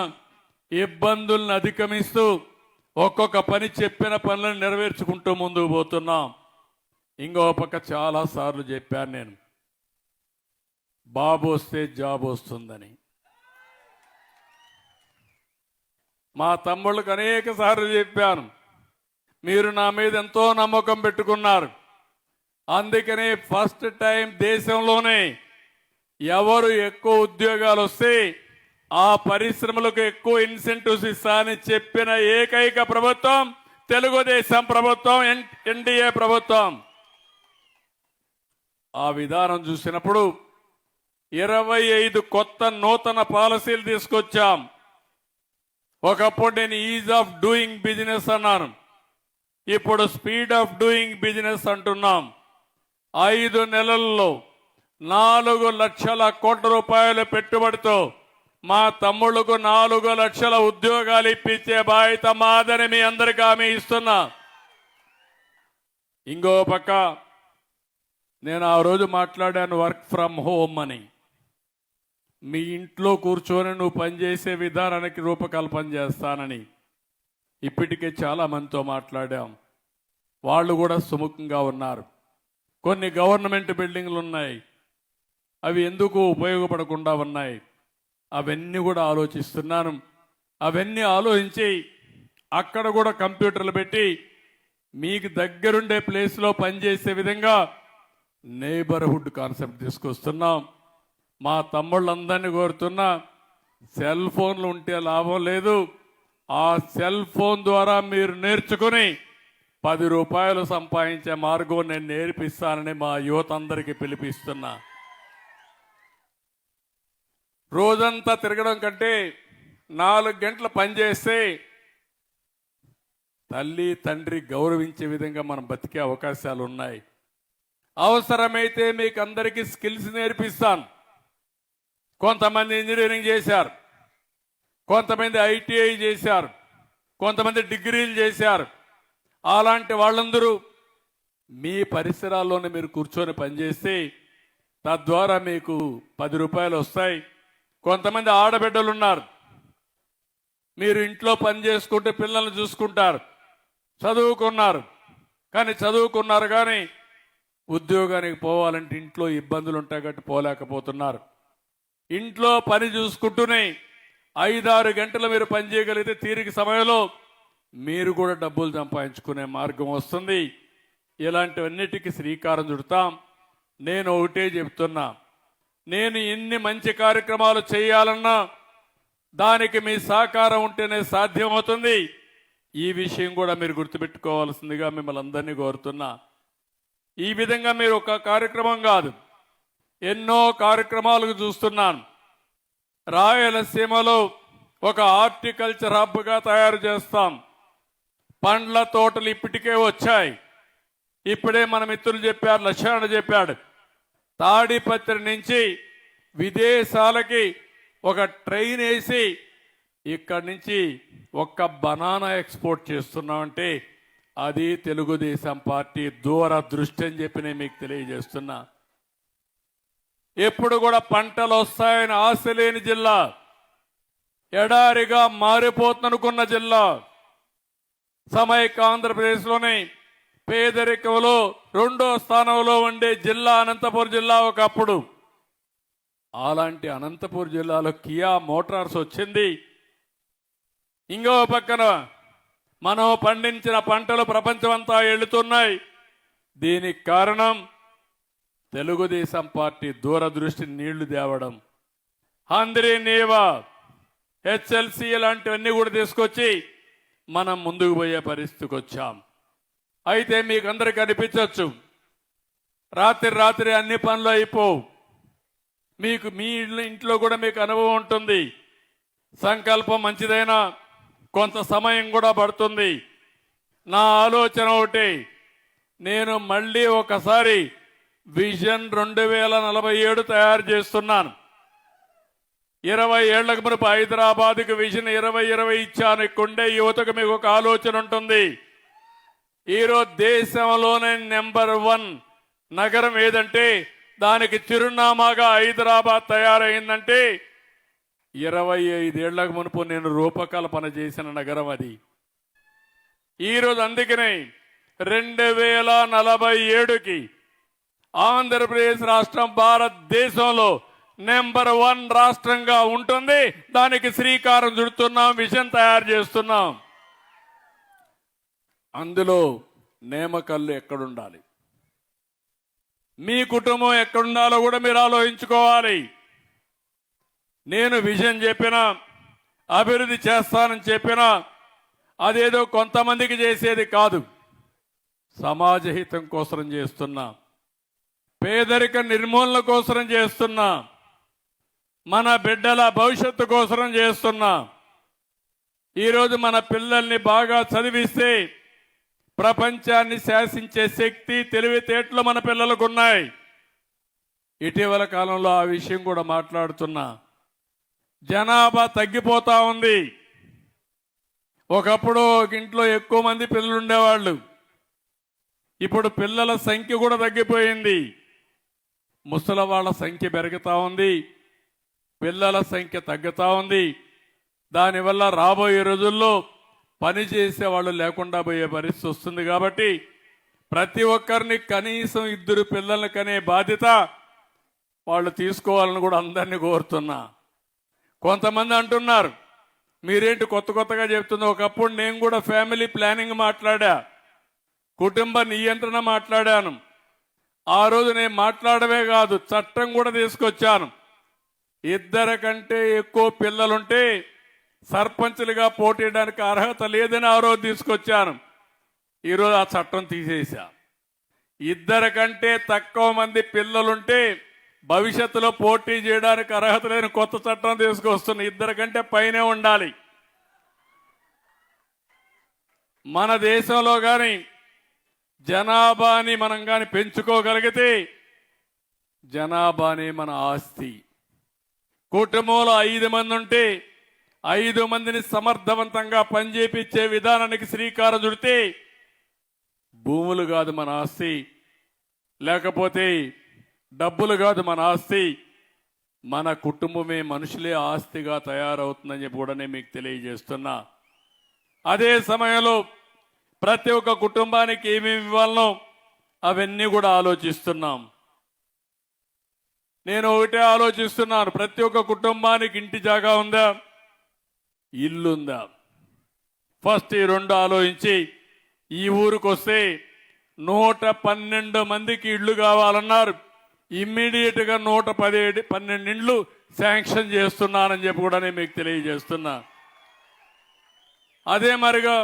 ఇబ్బందులను అధిగమిస్తూ ఒక్కొక్క పని చెప్పిన పనులను నెరవేర్చుకుంటూ ముందుకు పోతున్నాం. ఇంకో పక్క చాలా సార్లు చెప్పాను నేను, బాబు వస్తే జాబ్ వస్తుందని. మా తమ్ముళ్ళకు అనేక సార్లు చెప్పాను, మీరు నా మీద ఎంతో నమ్మకం పెట్టుకున్నారు. అందుకనే ఫస్ట్ టైం దేశంలోనే ఎవరు ఎక్కువ ఉద్యోగాలు వస్తే ఆ పరిశ్రమలకు ఎక్కువ ఇన్సెంటివ్స్ ఇస్తానని చెప్పిన ఏకైక ప్రభుత్వం తెలుగుదేశం ప్రభుత్వం, ఎన్డీఏ ప్రభుత్వం. ఆ విధానం చూసినప్పుడు 25 కొత్త నూతన పాలసీలు తీసుకొచ్చాం. ఒకప్పుడు నేను ఈజ్ ఆఫ్ డూయింగ్ బిజినెస్ అన్నాను, ఇప్పుడు స్పీడ్ ఆఫ్ డూయింగ్ బిజినెస్ అంటున్నాం. 5 నెలల్లో 4 లక్షల కోట్ల రూపాయల పెట్టుబడితో మా తమ్ముళ్లకు 4 లక్షల ఉద్యోగాలు ఇప్పించే బాధ్యత మాదని మీ అందరికీ హామీ ఇస్తున్నా. ఇంకో పక్క నేను ఆ రోజు మాట్లాడాను వర్క్ ఫ్రమ్ హోమ్ అని. మీ ఇంట్లో కూర్చొని నువ్వు పనిచేసే విధానానికి రూపకల్పన చేస్తానని ఇప్పటికే చాలా మందితో మాట్లాడాం. వాళ్ళు కూడా సుముఖంగా ఉన్నారు. కొన్ని గవర్నమెంట్ బిల్డింగ్లు ఉన్నాయి, అవి ఎందుకు ఉపయోగపడకుండా ఉన్నాయి, అవన్నీ కూడా ఆలోచిస్తున్నాను. అవన్నీ ఆలోచించి అక్కడ కూడా కంప్యూటర్లు పెట్టి మీకు దగ్గరుండే ప్లేస్లో పనిచేసే విధంగా నైబర్హుడ్ కాన్సెప్ట్ తీసుకొస్తున్నాం. మా తమ్ముళ్ళందరినీ కోరుతున్నా, సెల్ ఫోన్లు ఉంటే లాభం లేదు. ఆ సెల్ ఫోన్ ద్వారా మీరు నేర్చుకుని 10 రూపాయలు సంపాదించే మార్గం నేను నేర్పిస్తానని మా యువత అందరికీ పిలిపిస్తున్నా. రోజంతా తిరగడం కంటే 4 గంటలు పనిచేస్తే తల్లి తండ్రి గౌరవించే విధంగా మనం బతికే అవకాశాలు ఉన్నాయి. అవసరమైతే మీకు అందరికీ స్కిల్స్ నేర్పిస్తాను. కొంతమంది ఇంజనీరింగ్ చేశారు, కొంతమంది ఐటీఐ చేశారు, కొంతమంది డిగ్రీలు చేశారు. అలాంటి వాళ్ళందరూ మీ పరిసరాల్లోనే మీరు కూర్చొని పనిచేస్తే తద్వారా మీకు 10 రూపాయలు వస్తాయి. కొంతమంది ఆడబిడ్డలు ఉన్నారు, మీరు ఇంట్లో పని చేసుకుంటే పిల్లల్ని చూసుకుంటారు, చదువుకున్నారు కానీ ఉద్యోగానికి పోవాలంటే ఇంట్లో ఇబ్బందులు ఉంటాయి కాబట్టి పోలేకపోతున్నారు. ఇంట్లో పని చూసుకుంటూనే 5-6 గంటలు మీరు పని చేయగలిగితే తీరిక సమయంలో మీరు కూడా డబ్బులు సంపాదించుకునే మార్గం వస్తుంది. ఇలాంటివన్నిటికీ శ్రీకారం చుడతాం. నేను ఒకటే చెప్తున్నా, నేను ఎన్ని మంచి కార్యక్రమాలు చేయాలన్నా దానికి మీ సహకారం ఉంటేనే సాధ్యమవుతుంది. ఈ విషయం కూడా మీరు గుర్తుపెట్టుకోవాల్సిందిగా మిమ్మల్ని అందరినీ కోరుతున్నా. ఈ విధంగా మీరు ఒక కార్యక్రమం కాదు, ఎన్నో కార్యక్రమాలకు చూస్తున్నాను. రాయలసీమలో ఒక హార్టికల్చర్ హబ్గా తయారు చేస్తాం. పండ్ల తోటలు ఇప్పటికే వచ్చాయి. ఇప్పుడే మన మిత్రులు చెప్పారు, లక్ష్మణ చెప్పాడు, తాడిపత్రి నుంచి విదేశాలకి ఒక ట్రైన్ వేసి ఇక్కడి నుంచి ఒక్క బనానా ఎక్స్పోర్ట్ చేస్తున్నామంటే అది తెలుగుదేశం పార్టీ దూరదృష్టి అని చెప్పి నేను మీకు తెలియజేస్తున్నా. ఎప్పుడు కూడా పంటలు వస్తాయని ఆశ లేని జిల్లా, ఎడారిగా మారిపోతుందనుకున్న జిల్లా, సమైక్య ఆంధ్రప్రదేశ్లోని పేదరికంలో 2వ స్థానంలో ఉండే జిల్లా అనంతపురం జిల్లా ఒకప్పుడు. అలాంటి అనంతపురం జిల్లాలో కియా మోటార్స్ వచ్చింది. ఇంకో పక్కన మనం పండించిన పంటలు ప్రపంచమంతా వెళుతున్నాయి. దీనికి కారణం తెలుగుదేశం పార్టీ దూరదృష్టి, నీళ్లు తేవడం, హంద్రీ నీవా, హెచ్ఎల్సి లాంటివన్నీ కూడా తీసుకొచ్చి మనం ముందుకు పోయే పరిస్థితికి వచ్చాం. అయితే మీకు అందరికీ అనిపించవచ్చు, రాత్రి అన్ని పనులు అయిపోవు. మీకు మీ ఇంట్లో కూడా మీకు అనుభవం ఉంటుంది. సంకల్పం మంచిదైనా కొంత సమయం కూడా పడుతుంది. నా ఆలోచన ఒకటి, నేను మళ్ళీ ఒకసారి విజన్ 2047 తయారు చేస్తున్నాను. 20 ఏళ్లకు మునుపు హైదరాబాద్కు విజన్ 2020 ఇచ్చాను. ఇక్కడుండే యువతకు మీకు ఒక ఆలోచన ఉంటుంది. ఈరోజు దేశంలోనే నెంబర్ 1 నగరం ఏదంటే దానికి చిరునామాగా హైదరాబాద్ తయారైందంటే 25 ఏళ్లకు మునుపు నేను రూపకల్పన చేసిన నగరం అది. ఈరోజు అందుకనే 2047కి ఆంధ్రప్రదేశ్ రాష్ట్రం భారతదేశంలో నెంబర్ 1 రాష్ట్రంగా ఉంటుంది. దానికి శ్రీకారం చుడుతున్నాం, విజన్ తయారు చేస్తున్నాం. అందులో నేమకల్లు ఎక్కడుండాలి, మీ కుటుంబం ఎక్కడుండాలో కూడా మీరు ఆలోచించుకోవాలి. నేను విజన్ చెప్పినా, అభివృద్ధి చేస్తానని చెప్పినా అదేదో కొంతమందికి చేసేది కాదు. సమాజ హితం కోసం చేస్తున్నా, పేదరిక నిర్మూలన కోసం చేస్తున్నా, మన బిడ్డల భవిష్యత్తు కోసం చేస్తున్నా. ఈరోజు మన పిల్లల్ని బాగా చదివిస్తే ప్రపంచాన్ని శాసించే శక్తి, తెలివితేటలు మన పిల్లలకు ఉన్నాయి. ఇటీవల కాలంలో ఆ విషయం కూడా మాట్లాడుతున్నా. జనాభా తగ్గిపోతా ఉంది. ఒకప్పుడు ఒక ఇంట్లో ఎక్కువ మంది పిల్లలు ఉండేవాళ్ళు. ఇప్పుడు పిల్లల సంఖ్య కూడా తగ్గిపోయింది. ముసలి వాళ్ళ సంఖ్య పెరుగుతూ ఉంది, పిల్లల సంఖ్య తగ్గుతూ ఉంది. దానివల్ల రాబోయే రోజుల్లో పని చేసే వాళ్ళు లేకుండా పోయే పరిస్థితి వస్తుంది. కాబట్టి ప్రతి ఒక్కరిని కనీసం 2 పిల్లల్ని కనే బాధ్యత వాళ్ళు తీసుకోవాలని కూడా అందరినీ కోరుతున్నా. కొంతమంది అంటున్నారు, మీరేంటి కొత్తగా చెప్తున్నా. ఒకప్పుడు నేను కూడా ఫ్యామిలీ ప్లానింగ్ మాట్లాడా, కుటుంబ నియంత్రణ మాట్లాడాను. ఆ రోజు నేను మాట్లాడమే కాదు, చట్టం కూడా తీసుకొచ్చాను. 2 కంటే ఎక్కువ పిల్లలుంటే సర్పంచులుగా పోటీయడానికి అర్హత లేదని ఆ రోజు తీసుకొచ్చాను. ఈరోజు ఆ చట్టం తీసేశా. 2 కంటే తక్కువ మంది పిల్లలుంటే భవిష్యత్తులో పోటీ చేయడానికి అర్హత లేని కొత్త చట్టం తీసుకొస్తున్న 2 కంటే పైనే ఉండాలి. మన దేశంలో కానీ జనాభాని మనం కానీ పెంచుకోగలిగితే జనాభాని మన ఆస్తి. కుటుంబంలో 5 మంది ఉంటే 5 మందిని సమర్థవంతంగా పనిచేపించే విధానానికి శ్రీకారం చుడితే భూములు కాదు మన ఆస్తి, లేకపోతే డబ్బులు కాదు మన ఆస్తి, మన కుటుంబమే మనుషులే ఆస్తిగా తయారవుతుందని చెప్పి కూడా నేను మీకు తెలియజేస్తున్నా. అదే సమయంలో ప్రతి ఒక్క కుటుంబానికి ఏమేమి ఇవ్వాలనో అవన్నీ కూడా ఆలోచిస్తున్నాం. నేను ఒకటే ఆలోచిస్తున్నాను, ప్రతి ఒక్క కుటుంబానికి ఇంటి జాగా ఉందా, ఇల్లుందా? ఫస్ట్ ఈ 2 ఆలోచించి ఈ ఊరికి వస్తే 112 మందికి ఇళ్ళు కావాలన్నారు. ఇమ్మీడియట్ గా 112 ఇండ్లు శాంక్షన్ చేస్తున్నానని చెప్పి కూడా నేను మీకు తెలియజేస్తున్నా. అదే మరిగా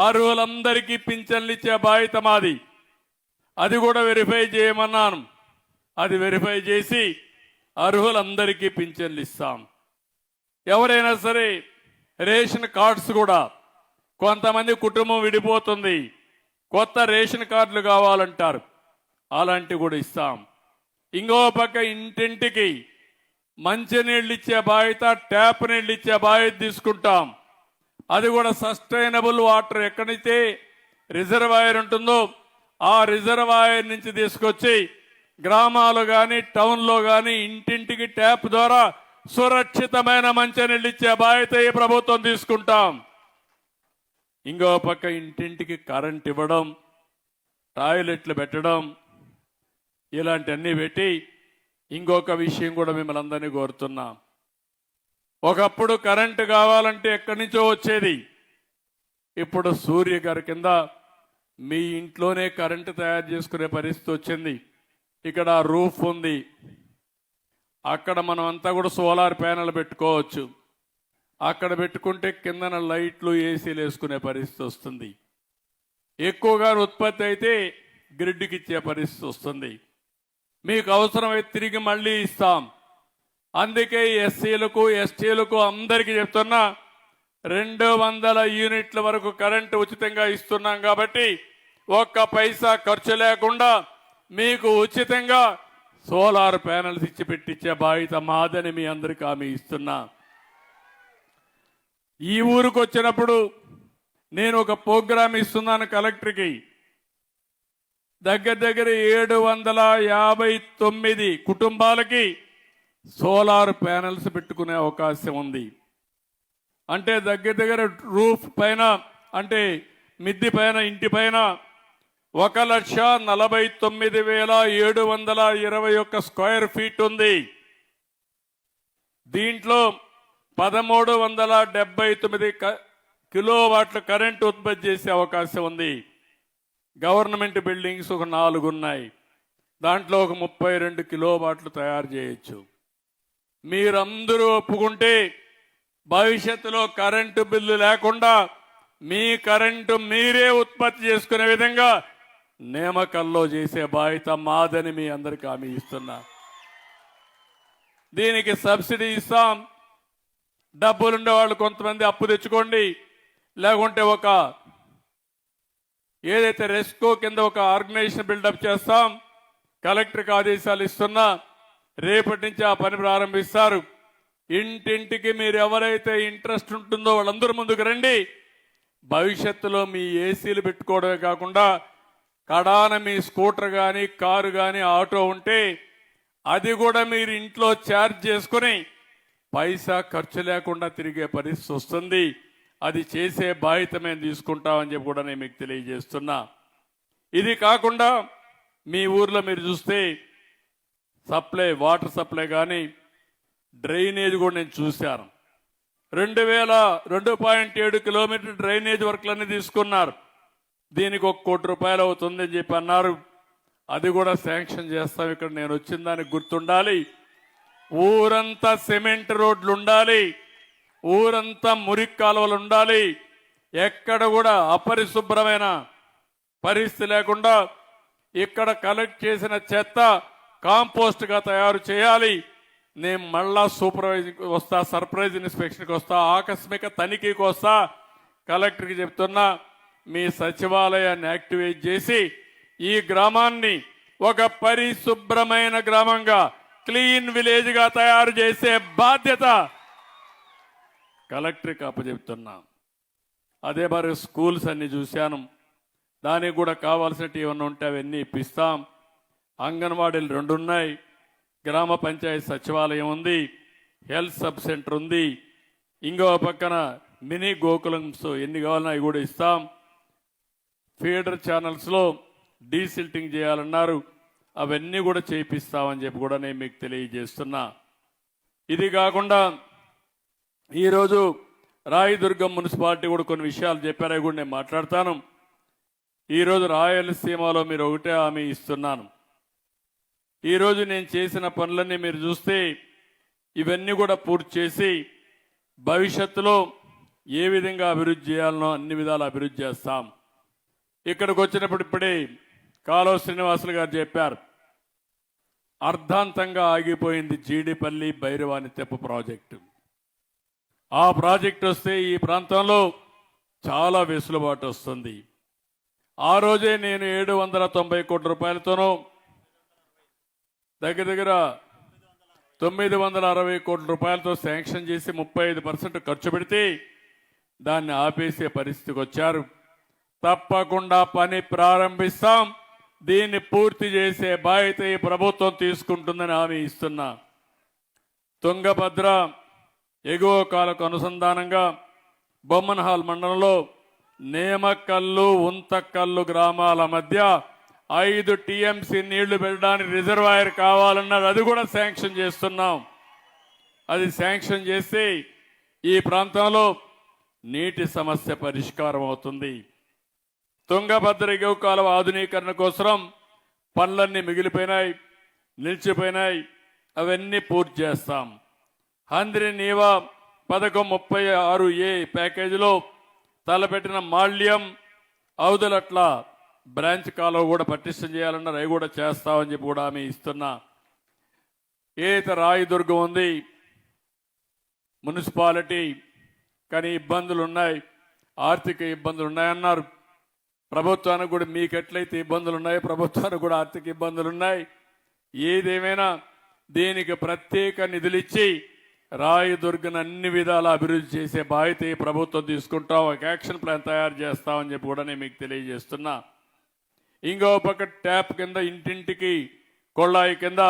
అర్హులందరికీ పింఛన్లు ఇచ్చే బాధ్యత మాది. అది కూడా వెరిఫై చేయమన్నాను. అది వెరిఫై చేసి అర్హులందరికీ పింఛన్లు ఇస్తాం. ఎవరైనా సరే రేషన్ కార్డ్స్ కూడా కొంతమంది కుటుంబం విడిపోతుంది, కొత్త రేషన్ కార్డులు కావాలంటారు, అలాంటివి కూడా ఇస్తాం. ఇంకో పక్క ఇంటింటికి మంచినీళ్ళు ఇచ్చే బాధ్యత, ట్యాప్ నీళ్ళు ఇచ్చే బాధ్యత తీసుకుంటాం. అది కూడా సస్టైనబుల్ వాటర్ ఎక్కడైతే రిజర్వాయర్ ఉంటుందో ఆ రిజర్వాయర్ నుంచి తీసుకొచ్చి గ్రామాలు కానీ టౌన్లో కానీ ఇంటింటికి ట్యాప్ ద్వారా సురక్షితమైన మంచినీళ్ళు ఇచ్చే బాధ్యత ఈ ప్రభుత్వం తీసుకుంటాం. ఇంకో పక్క ఇంటింటికి కరెంట్ ఇవ్వడం, టాయిలెట్లు పెట్టడం, ఇలాంటివన్నీ పెట్టి ఇంకొక విషయం కూడా మిమ్మల్ని అందరినీ కోరుతున్నాం. ఒకప్పుడు కరెంటు కావాలంటే ఎక్కడి నుంచో వచ్చేది, ఇప్పుడు సూర్య గారి కింద మీ ఇంట్లోనే కరెంటు తయారు చేసుకునే పరిస్థితి వచ్చింది. ఇక్కడ రూఫ్ ఉంది, అక్కడ మనం అంతా కూడా సోలార్ ప్యానెల్ పెట్టుకోవచ్చు. అక్కడ పెట్టుకుంటే కిందన లైట్లు ఏసీలు వేసుకునే పరిస్థితి వస్తుంది. ఎక్కువగా ఉత్పత్తి అయితే గ్రిడ్కి ఇచ్చే పరిస్థితి వస్తుంది. మీకు అవసరమైతే తిరిగి మళ్ళీ ఇస్తాం. అందుకే ఎస్సీలకు ఎస్టీలకు అందరికీ చెప్తున్నా 200 యూనిట్ల వరకు కరెంటు ఉచితంగా ఇస్తున్నాం. కాబట్టి ఒక్క పైసా ఖర్చు లేకుండా మీకు ఉచితంగా సోలార్ ప్యానెల్స్ ఇచ్చి పెట్టించే బాధ్యత మాదని మీ అందరికీ హామీ ఇస్తున్నా. ఈ ఊరికి వచ్చినప్పుడు నేను ఒక ప్రోగ్రాం ఇస్తున్నాను కలెక్టర్కి. దగ్గర 759 కుటుంబాలకి సోలార్ ప్యానెల్స్ పెట్టుకునే అవకాశం ఉంది. అంటే దగ్గర రూఫ్ పైన, అంటే మిద్ది పైన, ఇంటి పైన 1,49,721 స్క్వేర్ ఫీట్ ఉంది. దీంట్లో 1,379 కిలోవాట్ల కరెంటు ఉత్పత్తి చేసే అవకాశం ఉంది. గవర్నమెంట్ బిల్డింగ్స్ ఒక 4 ఉన్నాయి, దాంట్లో ఒక 32 కిలోవాట్లు తయారు చేయొచ్చు. మీరందరూ ఒప్పుకుంటే భవిష్యత్తులో కరెంటు బిల్లు లేకుండా మీ కరెంటు మీరే ఉత్పత్తి చేసుకునే విధంగా నియామకాల్లో చేసే బాధ్యత మాదని మీ అందరికీ హామీ ఇస్తున్నా. దీనికి సబ్సిడీ ఇస్తాం. డబ్బులుండే వాళ్ళు కొంతమంది అప్పు తెచ్చుకోండి, లేకుంటే ఒక ఏదైతే రెస్కో కింద ఒక ఆర్గనైజేషన్ బిల్డప్ చేస్తాం. కలెక్టర్కి ఆదేశాలు ఇస్తున్నా, రేపటి నుంచి ఆ పని ప్రారంభిస్తారు. ఇంటింటికి మీరు ఎవరైతే ఇంట్రెస్ట్ ఉంటుందో వాళ్ళందరూ ముందుకు రండి. భవిష్యత్తులో మీ ఏసీలు పెట్టుకోవడమే కాకుండా కడాన మీ స్కూటర్ కానీ, కారు కానీ, ఆటో ఉంటే అది కూడా మీరు ఇంట్లో ఛార్జ్ చేసుకుని పైసా ఖర్చు లేకుండా తిరిగే పరిస్థితి వస్తుంది. అది చేసే బాధ్యత మేము తీసుకుంటామని చెప్పి కూడా నేను మీకు తెలియజేస్తున్నా. ఇది కాకుండా మీ ఊర్లో మీరు చూస్తే సప్లై, వాటర్ సప్లై కానీ డ్రైనేజ్ కూడా నేను చూశాను. 2.7 కిలోమీటర్ డ్రైనేజ్ వర్క్లన్నీ తీసుకున్నారు. దీనికి 1 కోటి రూపాయలు అవుతుందని చెప్పి అన్నారు. అది కూడా శాంక్షన్ చేస్తాం. ఇక్కడ నేను వచ్చిన దానికి గుర్తుండాలి, ఊరంతా సిమెంట్ రోడ్లు ఉండాలి, ఊరంతా మురికి కాలువలు ఉండాలి. ఎక్కడ కూడా అపరిశుభ్రమైన పరిస్థితి లేకుండా ఇక్కడ కలెక్ట్ చేసిన చెత్త కాంపోస్ట్గా తయారు చేయాలి. నేను మళ్ళా సూపర్వైజింగ్ వస్తా, సర్ప్రైజ్ ఇన్స్పెక్షన్కి వస్తా, ఆకస్మిక తనిఖీకి వస్తా. కలెక్టర్కి చెప్తున్నా, మీ సచివాలయాన్ని యాక్టివేట్ చేసి ఈ గ్రామాన్ని ఒక పరిశుభ్రమైన గ్రామంగా, క్లీన్ విలేజ్గా తయారు చేసే బాధ్యత కలెక్టర్కి అప్పచెప్తున్నా. అదే మరి స్కూల్స్ అన్ని చూశాను, దానికి కూడా కావాల్సినవి ఏమన్నా ఉంటే అవన్నీ ఇప్పిస్తాం. అంగన్వాడీలు 2 ఉన్నాయి, గ్రామ పంచాయతీ సచివాలయం ఉంది, హెల్త్ సబ్ సెంటర్ ఉంది, ఇంకో పక్కన మినీ గోకులంస్ ఎన్ని కావాలన్నా అవి కూడా ఇస్తాం. ఫీడర్ ఛానల్స్లో డీసిల్టింగ్ చేయాలన్నారు, అవన్నీ కూడా చేయిస్తామని చెప్పి కూడా నేను మీకు తెలియజేస్తున్నా. ఇది కాకుండా ఈరోజు రాయదుర్గం మున్సిపాలిటీ కూడా కొన్ని విషయాలు చెప్పారు, అవి కూడా నేను మాట్లాడతాను. ఈరోజు రాయలసీమలో మీరు ఒకటే హామీ ఇస్తున్నాను. ఈరోజు నేను చేసిన పనులన్నీ మీరు చూస్తే ఇవన్నీ కూడా పూర్తి చేసి భవిష్యత్తులో ఏ విధంగా అభివృద్ధి చేయాలనో అన్ని విధాలు అభివృద్ధి చేస్తాం. ఇక్కడికి వచ్చినప్పుడు ఇప్పుడే కాలువ శ్రీనివాసులు గారు చెప్పారు, అర్ధాంతంగా ఆగిపోయింది జీడిపల్లి భైరవాని తెప్ప ప్రాజెక్టు. ఆ ప్రాజెక్టు వస్తే ఈ ప్రాంతంలో చాలా వెసులుబాటు వస్తుంది. ఆ రోజే నేను 790 కోట్ల రూపాయలతోనూ దగ్గర 960 కోట్ల రూపాయలతో శాంక్షన్ చేసి 35% ఖర్చు పెడితే దాన్ని ఆపేసే పరిస్థితికి వచ్చారు. తప్పకుండా పని ప్రారంభిస్తాం, దీన్ని పూర్తి చేసే బాధ్యత ఈ ప్రభుత్వం తీసుకుంటుందని హామీ ఇస్తున్నా. తుంగభద్ర ఎగువ కాలకు అనుసంధానంగా బొమ్మన్హాల్ మండలంలో నేమకల్లు, ఉంతకల్లు గ్రామాల మధ్య 5 టీఎంసీ నీళ్లు పెట్టడానికి రిజర్వాయర్ కావాలన్నది, అది కూడా శాంక్షన్ చేస్తున్నాం. అది శాంక్షన్ చేసి ఈ ప్రాంతంలో నీటి సమస్య పరిష్కారం అవుతుంది. తుంగభద్ర ఎగువ కాలువ ఆధునీకరణ కోసం పనులన్నీ మిగిలిపోయినాయి, నిలిచిపోయినాయి, అవన్నీ పూర్తి చేస్తాం. హంద్రి నీవా పథకం 36A ప్యాకేజీలో తలపెట్టిన మాల్యం అవదులట్ల బ్రాంచ్ కాలువ కూడా పటిష్టం చేయాలన్నారు, అవి కూడా చేస్తామని చెప్పి కూడా హామీ ఇస్తున్నా. ఏదైతే రాయదుర్గం ఉంది మున్సిపాలిటీ, కానీ ఇబ్బందులు ఉన్నాయి, ఆర్థిక ఇబ్బందులు ఉన్నాయన్నారు. ప్రభుత్వానికి కూడా మీకు ఎట్లయితే ఇబ్బందులు ఉన్నాయి, ప్రభుత్వానికి కూడా ఆర్థిక ఇబ్బందులు ఉన్నాయి. ఏదేమైనా దీనికి ప్రత్యేక నిధులు ఇచ్చి రాయదుర్గను అన్ని విధాలా అభివృద్ధి చేసే బాధ్యత ఈ ప్రభుత్వం తీసుకుంటాం. ఒక యాక్షన్ ప్లాన్ తయారు చేస్తామని చెప్పి కూడా నేను మీకు తెలియజేస్తున్నా. ఇంకో పక్క ట్యాప్ కింద ఇంటింటికి కొళ్ళాయి కింద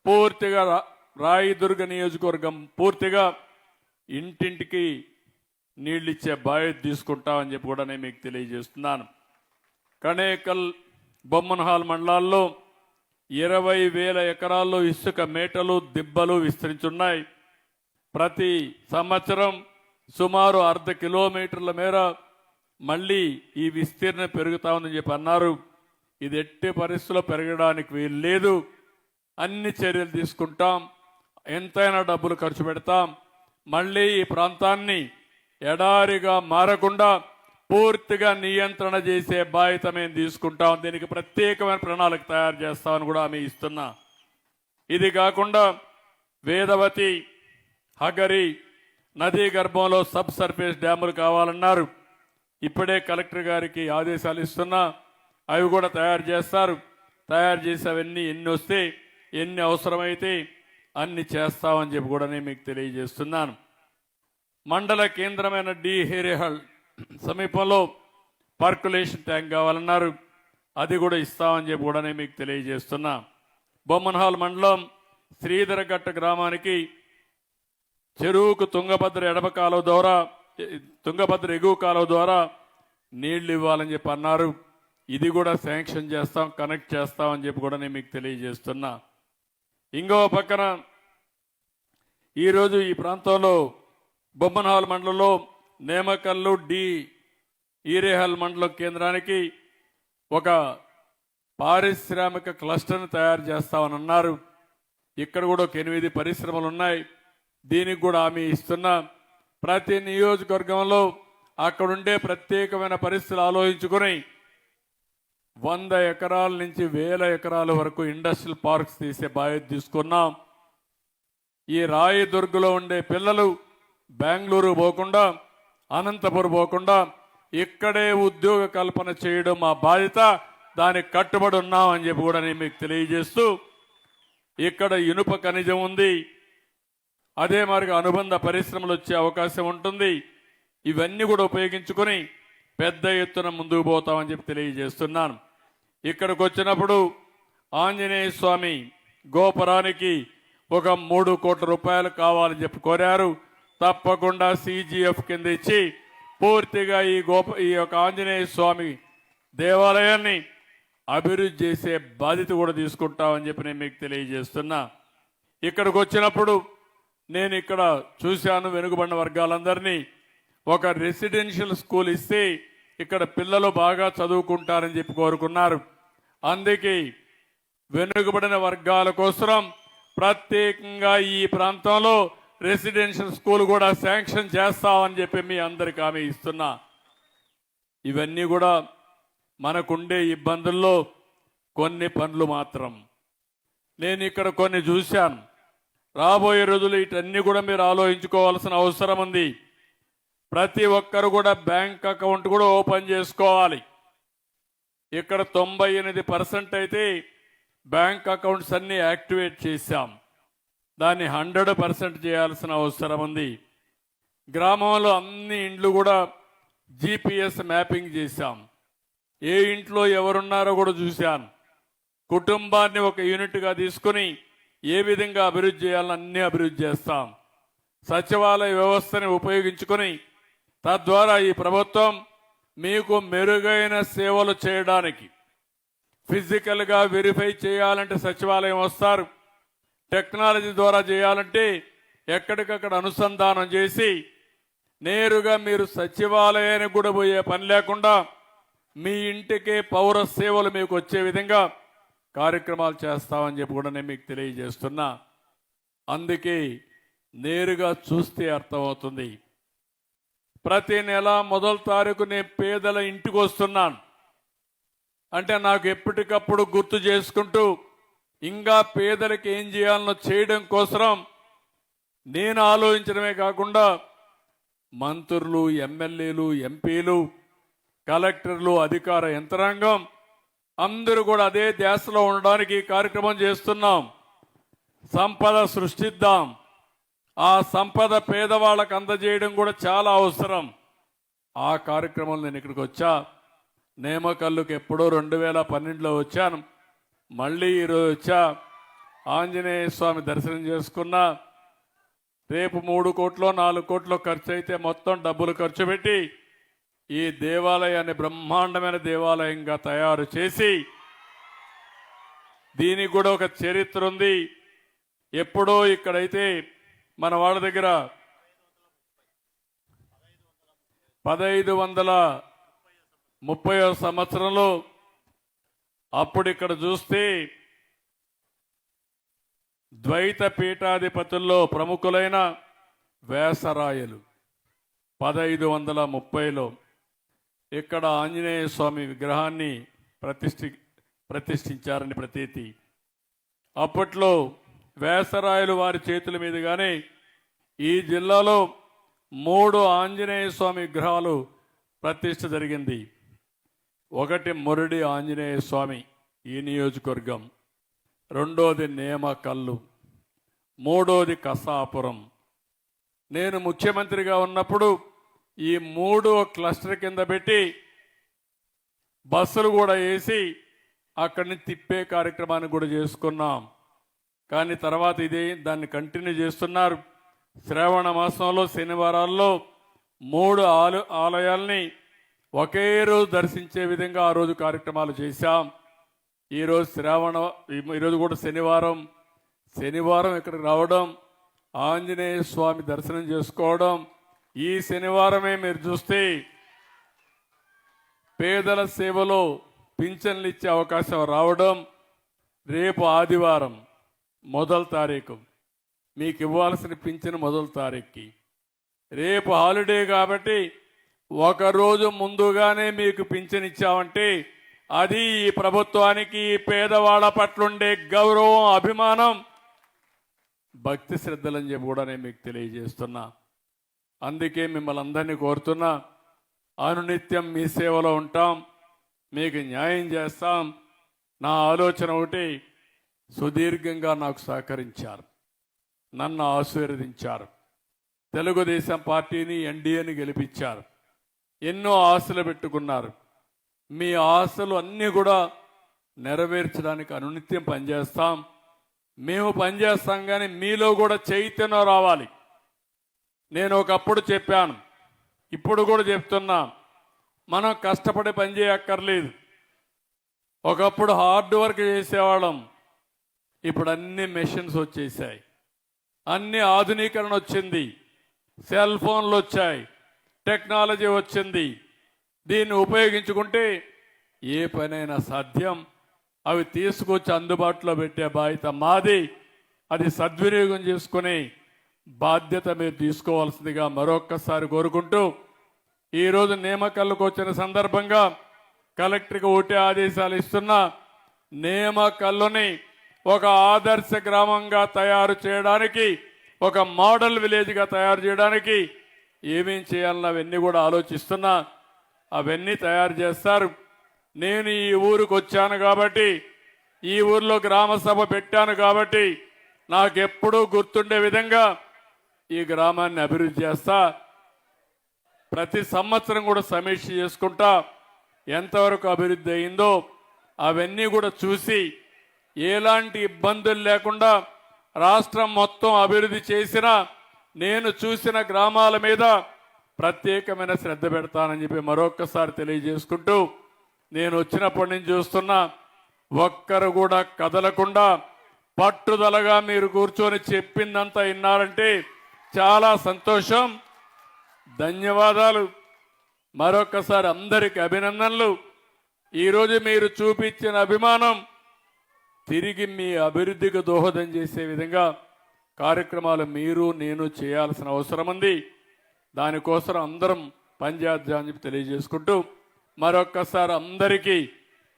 పూర్తిగా రాయదుర్గ నియోజకవర్గం పూర్తిగా ఇంటింటికి నీళ్ళు ఇచ్చే బాధ్యత తీసుకుంటామని చెప్పి కూడా నేను మీకు తెలియజేస్తున్నాను. కణేకల్, బొమ్మన్హాల్ మండలాల్లో 20,000 ఎకరాల్లో ఇసుక మేటలు, దిబ్బలు విస్తరించున్నాయి. ప్రతి సంవత్సరం సుమారు 1/2 కిలోమీటర్ల మేర మళ్ళీ ఈ విస్తీర్ణం పెరుగుతా ఉందని చెప్పి అన్నారు. ఇది ఎట్టి పరిస్థితుల్లో పెరగడానికి వీలు లేదు. అన్ని చర్యలు తీసుకుంటాం, ఎంతైనా డబ్బులు ఖర్చు పెడతాం. మళ్ళీ ఈ ప్రాంతాన్ని ఎడారిగా మారకుండా పూర్తిగా నియంత్రణ చేసే బాధ్యత మేము తీసుకుంటాం. దీనికి ప్రత్యేకమైన ప్రణాళిక తయారు చేస్తామని కూడా హామీ ఇస్తున్నా. ఇది కాకుండా వేదవతి, హగరి నదీ గర్భంలో సబ్ సర్ఫేస్ డ్యాములు కావాలన్నారు. ఇప్పుడే కలెక్టర్ గారికి ఆదేశాలు ఇస్తున్నా, అవి కూడా తయారు చేస్తారు. తయారు చేసి అవన్నీ ఎన్ని వస్తే, ఎన్ని అవసరమైతే అన్ని చేస్తామని చెప్పి కూడా నేను మీకు తెలియజేస్తున్నాను. మండల కేంద్రమైన డి హేరేహల్ సమీపంలో పర్కులేషన్ ట్యాంక్ కావాలన్నారు, అది కూడా ఇస్తామని చెప్పి కూడా నేను మీకు తెలియజేస్తున్నా. బొమ్మన్హాల్ మండలం శ్రీధరఘట్ట గ్రామానికి చెరువుకు తుంగభద్ర ఎడమ కాలువ ద్వారా, తుంగభద్ర ఎగువ కాలువ ద్వారా నీళ్లు ఇవ్వాలని చెప్పి అన్నారు. ఇది కూడా శాంక్షన్ చేస్తాం, కనెక్ట్ చేస్తామని చెప్పి కూడా నేను మీకు తెలియజేస్తున్నా. ఇంకో పక్కన ఈరోజు ఈ ప్రాంతంలో బొమ్మన్హాల్ మండలంలో నేమకల్లు, డి ఈరేహల్ మండలం కేంద్రానికి ఒక పారిశ్రామిక క్లస్టర్ని తయారు చేస్తామని అన్నారు. ఇక్కడ కూడా ఒక 8 పరిశ్రమలు ఉన్నాయి. దీనికి కూడా హామీ ఇస్తున్నా. ప్రతి నియోజకవర్గంలో అక్కడుండే ప్రత్యేకమైన పరిస్థితులు ఆలోచించుకొని 100 ఎకరాల నుంచి 1000 ఎకరాల వరకు ఇండస్ట్రియల్ పార్క్స్ తీసే బాధ్యత తీసుకున్నాం. ఈ రాయదుర్గలో ఉండే పిల్లలు బెంగళూరు పోకుండా, అనంతపురం పోకుండా ఇక్కడే ఉద్యోగ కల్పన చేయడం మా బాధ్యత. దానికి కట్టుబడి ఉన్నామని చెప్పి కూడా నేను మీకు తెలియజేస్తూ, ఇక్కడ ఇనుప ఖనిజం ఉంది, అదే మరిగా అనుబంధ పరిశ్రమలు వచ్చే అవకాశం ఉంటుంది. ఇవన్నీ కూడా ఉపయోగించుకొని పెద్ద ఎత్తున ముందుకు పోతామని చెప్పి తెలియజేస్తున్నాను. ఇక్కడికి వచ్చినప్పుడు ఆంజనేయ స్వామి గోపురానికి ఒక 3 కోట్ల రూపాయలు కావాలని చెప్పి కోరారు. తప్పకుండా CGF కింద ఇచ్చి పూర్తిగా ఈ యొక్క ఆంజనేయ స్వామి దేవాలయాన్ని అభివృద్ధి చేసే బాధ్యత కూడా తీసుకుంటామని చెప్పి నేను మీకు తెలియజేస్తున్నా. ఇక్కడికి వచ్చినప్పుడు నేను ఇక్కడ చూశాను, వెనుకబడిన వర్గాలందరినీ ఒక రెసిడెన్షియల్ స్కూల్ ఇస్తే ఇక్కడ పిల్లలు బాగా చదువుకుంటారని చెప్పి కోరుకున్నారు. అందుకే వెనుకబడిన వర్గాల కోసం ప్రత్యేకంగా ఈ ప్రాంతంలో రెసిడెన్షియల్ స్కూల్ కూడా శాంక్షన్ చేస్తామని చెప్పి మీ అందరికీ హామీ ఇస్తున్నా. ఇవన్నీ కూడా మనకుండే ఇబ్బందుల్లో కొన్ని పనులు మాత్రం. నేను ఇక్కడ కొన్ని చూశాను. రాబోయే రోజులు వీటన్నీ కూడా మీరు ఆలోచించుకోవాల్సిన అవసరం ఉంది. ప్రతి ఒక్కరు కూడా బ్యాంక్ అకౌంట్ కూడా ఓపెన్ చేసుకోవాలి. ఇక్కడ 98% అయితే బ్యాంక్ అకౌంట్స్ అన్ని యాక్టివేట్ చేశాం. దాన్ని 100% చేయాల్సిన అవసరం ఉంది. గ్రామంలో అన్ని ఇండ్లు కూడా GPS మ్యాపింగ్ చేశాం. ఏ ఇంట్లో ఎవరున్నారో కూడా చూశాను. కుటుంబాన్ని ఒక యూనిట్గా తీసుకుని ఏ విధంగా అభివృద్ధి చేయాలని అన్ని అభివృద్ధి చేస్తాం. సచివాలయ వ్యవస్థని ఉపయోగించుకొని తద్వారా ఈ ప్రభుత్వం మీకు మెరుగైన సేవలు చేయడానికి, ఫిజికల్గా వెరిఫై చేయాలంటే సచివాలయం వస్తారు, టెక్నాలజీ ద్వారా చేయాలంటే ఎక్కడికక్కడ అనుసంధానం చేసి నేరుగా మీరు సచివాలయానికి కూడా పోయే పని లేకుండా మీ ఇంటికే పౌర సేవలు మీకు వచ్చే విధంగా కార్యక్రమాలు చేస్తామని చెప్పి కూడా నేను మీకు తెలియజేస్తున్నా. అందుకే నేరుగా చూస్తే అర్థమవుతుంది. ప్రతి నెల 1వ తారీఖు నేను పేదల ఇంటికి వస్తున్నాను. అంటే నాకు ఎప్పటికప్పుడు గుర్తు చేసుకుంటూ ఇంకా పేదలకు ఏం చేయాలనో చేయడం కోసం నేను ఆలోచించడమే కాకుండా మంత్రులు, ఎమ్మెల్యేలు, ఎంపీలు, కలెక్టర్లు, అధికార యంత్రాంగం అందరూ కూడా అదే ధ్యాసలో ఉండడానికి ఈ కార్యక్రమం చేస్తున్నాం. సంపద సృష్టిద్దాం. ఆ సంపద పేదవాళ్ళకు అందజేయడం కూడా చాలా అవసరం. ఆ కార్యక్రమం నేను ఇక్కడికి వచ్చా. నేమకల్లుకి ఎప్పుడో 2012లో వచ్చాను. మళ్ళీ ఈరోజు వచ్చా. ఆంజనేయ స్వామి దర్శనం చేసుకున్నా. రేపు 3 కోట్లో 4 కోట్లో ఖర్చు అయితే మొత్తం డబ్బులు ఖర్చు పెట్టి ఈ దేవాలయాన్ని బ్రహ్మాండమైన దేవాలయంగా తయారు చేసి, దీనికి కూడా ఒక చరిత్ర ఉంది. ఎప్పుడో ఇక్కడైతే మన వాళ్ళ దగ్గర 1530వ సంవత్సరంలో అప్పుడు ఇక్కడ చూస్తే ద్వైత పీఠాధిపతుల్లో ప్రముఖులైన వేసరాయలు 1530లో ఇక్కడ ఆంజనేయ స్వామి విగ్రహాన్ని ప్రతిష్ఠించారని ప్రతీతి. అప్పట్లో వేసరాయలు వారి చేతుల మీదుగానే ఈ జిల్లాలో 3 ఆంజనేయ స్వామి విగ్రహాలు ప్రతిష్ఠ జరిగింది. ఒకటి మురడి ఆంజనేయ స్వామి ఈ నియోజకవర్గం, రెండోది నేమకల్లు, మూడోది కసాపురం. నేను ముఖ్యమంత్రిగా ఉన్నప్పుడు ఈ 3 క్లస్టర్ కింద పెట్టి బస్సులు కూడా వేసి అక్కడి నుంచి తిప్పే కార్యక్రమాన్ని కూడా చేసుకున్నాం. కానీ తర్వాత దాన్ని కంటిన్యూ చేస్తున్నారు. శ్రావణ మాసంలో శనివారాల్లో 3 ఆలయాల్ని ఒకే రోజు దర్శించే విధంగా ఆ రోజు కార్యక్రమాలు చేశాం. ఈరోజు కూడా శనివారం ఇక్కడికి రావడం, ఆంజనేయ స్వామి దర్శనం చేసుకోవడం. ఈ శనివారమే మీరు చూస్తే పేదల సేవలో పింఛన్లు ఇచ్చే అవకాశం రావడం. రేపు ఆదివారం 1వ తారీఖు మీకు ఇవ్వాల్సిన పింఛను 1వ తారీఖుకి. రేపు హాలిడే కాబట్టి ఒకరోజు ముందుగానే మీకు పింఛన్ ఇచ్చామంటే అది ఈ ప్రభుత్వానికి ఈ పేదవాళ్ళ పట్లుండే గౌరవం, అభిమానం, భక్తి శ్రద్ధలని చెప్పి కూడా నేను మీకు తెలియజేస్తున్నా. అందుకే మిమ్మల్ని అందరినీ కోరుతున్నా, అనునిత్యం మీ సేవలో ఉంటాం, మీకు న్యాయం చేస్తాం. నా ఆలోచన ఒకటి, సుదీర్ఘంగా నాకు సహకరించారు, నన్ను ఆశీర్వదించారు, తెలుగుదేశం పార్టీని ఎన్డీఏని గెలిపించారు, ఎన్నో ఆశలు పెట్టుకున్నారు. మీ ఆశలు అన్నీ కూడా నెరవేర్చడానికి అనునిత్యం పనిచేస్తాం. మేము పనిచేస్తాం, కానీ మీలో కూడా చైతన్యం రావాలి. నేను ఒకప్పుడు చెప్పాను, ఇప్పుడు కూడా చెప్తున్నా, మనం కష్టపడి పని చేయక్కర్లేదు. ఒకప్పుడు హార్డ్ వర్క్ చేసేవాళ్ళం, ఇప్పుడు అన్ని మెషిన్స్ వచ్చేసాయి, అన్ని ఆధునీకరణ వచ్చింది, సెల్ ఫోన్లు వచ్చాయి, టెక్నాలజీ వచ్చింది. దీన్ని ఉపయోగించుకుంటే ఏ పనైనా సాధ్యం. అవి తీసుకొచ్చి అందుబాటులో పెట్టే బాధ్యత మాది. అది సద్వినియోగం చేసుకుని బాధ్యత మీరు తీసుకోవాల్సిందిగా మరొక్కసారి కోరుకుంటూ, ఈరోజు నియామకాలకు వచ్చిన సందర్భంగా కలెక్టర్కి ఒకటే ఆదేశాలు ఇస్తున్నా. నియామకాలని ఒక ఆదర్శ గ్రామంగా తయారు చేయడానికి, ఒక మోడల్ విలేజ్గా తయారు చేయడానికి ఏమేం చేయాలని అవన్నీ కూడా ఆలోచిస్తున్నా. అవన్నీ తయారు చేస్తారు. నేను ఈ ఊరికి వచ్చాను కాబట్టి, ఈ ఊర్లో గ్రామ సభ పెట్టాను కాబట్టి, నాకెప్పుడూ గుర్తుండే విధంగా ఈ గ్రామాన్ని అభివృద్ధి చేస్తా. ప్రతి సంవత్సరం కూడా సమీక్ష చేసుకుంటా, ఎంతవరకు అభివృద్ధి అయిందో అవన్నీ కూడా చూసి, ఎలాంటి ఇబ్బందులు లేకుండా రాష్ట్రం మొత్తం అభివృద్ధి చేసిన, నేను చూసిన గ్రామాల మీద ప్రత్యేకమైన శ్రద్ధ పెడతానని చెప్పి మరొక్కసారి తెలియజేసుకుంటూ, నేను వచ్చినప్పటి నుంచి చూస్తున్నా, ఒక్కరు కూడా కదలకుండా పట్టుదలగా మీరు కూర్చొని చెప్పిందంతా విన్నారంటే చాలా సంతోషం. ధన్యవాదాలు. మరొక్కసారి అందరికి అభినందనలు. ఈరోజు మీరు చూపించిన అభిమానం తిరిగి మీ అభివృద్ధికి దోహదం చేసే విధంగా కార్యక్రమాలు మీరు నేను చేయాల్సిన అవసరం ఉంది. దానికోసం అందరం పనిచేద్దామని చెప్పి తెలియజేసుకుంటూ, మరొక్కసారి అందరికీ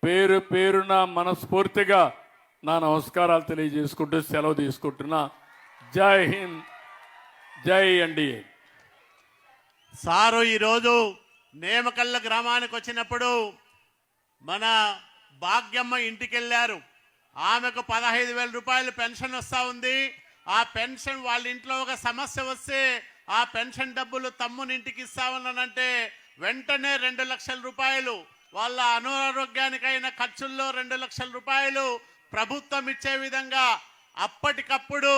పేరు పేరున మనస్ఫూర్తిగా నా నమస్కారాలు తెలియజేసుకుంటూ సెలవు తీసుకుంటున్నా. జై హింద్, జై ఎన్డీఏ. సారు ఈరోజు నేమకల్ల గ్రామానికి వచ్చినప్పుడు మన భాగ్యమ్మ ఇంటికి వెళ్ళారు. ఆమెకు 15,000 రూపాయలు పెన్షన్ వస్తూ ఉంది. ఆ పెన్షన్ వాళ్ళ ఇంట్లో ఒక సమస్య వస్తే ఆ పెన్షన్ డబ్బులు తమ్మునింటికి ఇస్తామన్నానంటే వెంటనే 2 లక్షల రూపాయలు, వాళ్ళ అనారోగ్యానికైన ఖర్చుల్లో 2 లక్షల రూపాయలు ప్రభుత్వం ఇచ్చే విధంగా అప్పటికప్పుడు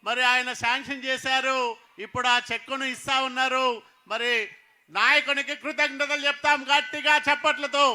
మరి ఆయన శాంక్షన్ చేశారు. ఇప్పుడు ఆ చెక్కును ఇస్తా ఉన్నారు. మరి నాయకునికి కృతజ్ఞతలు చెప్తాం గట్టిగా చప్పట్లతో.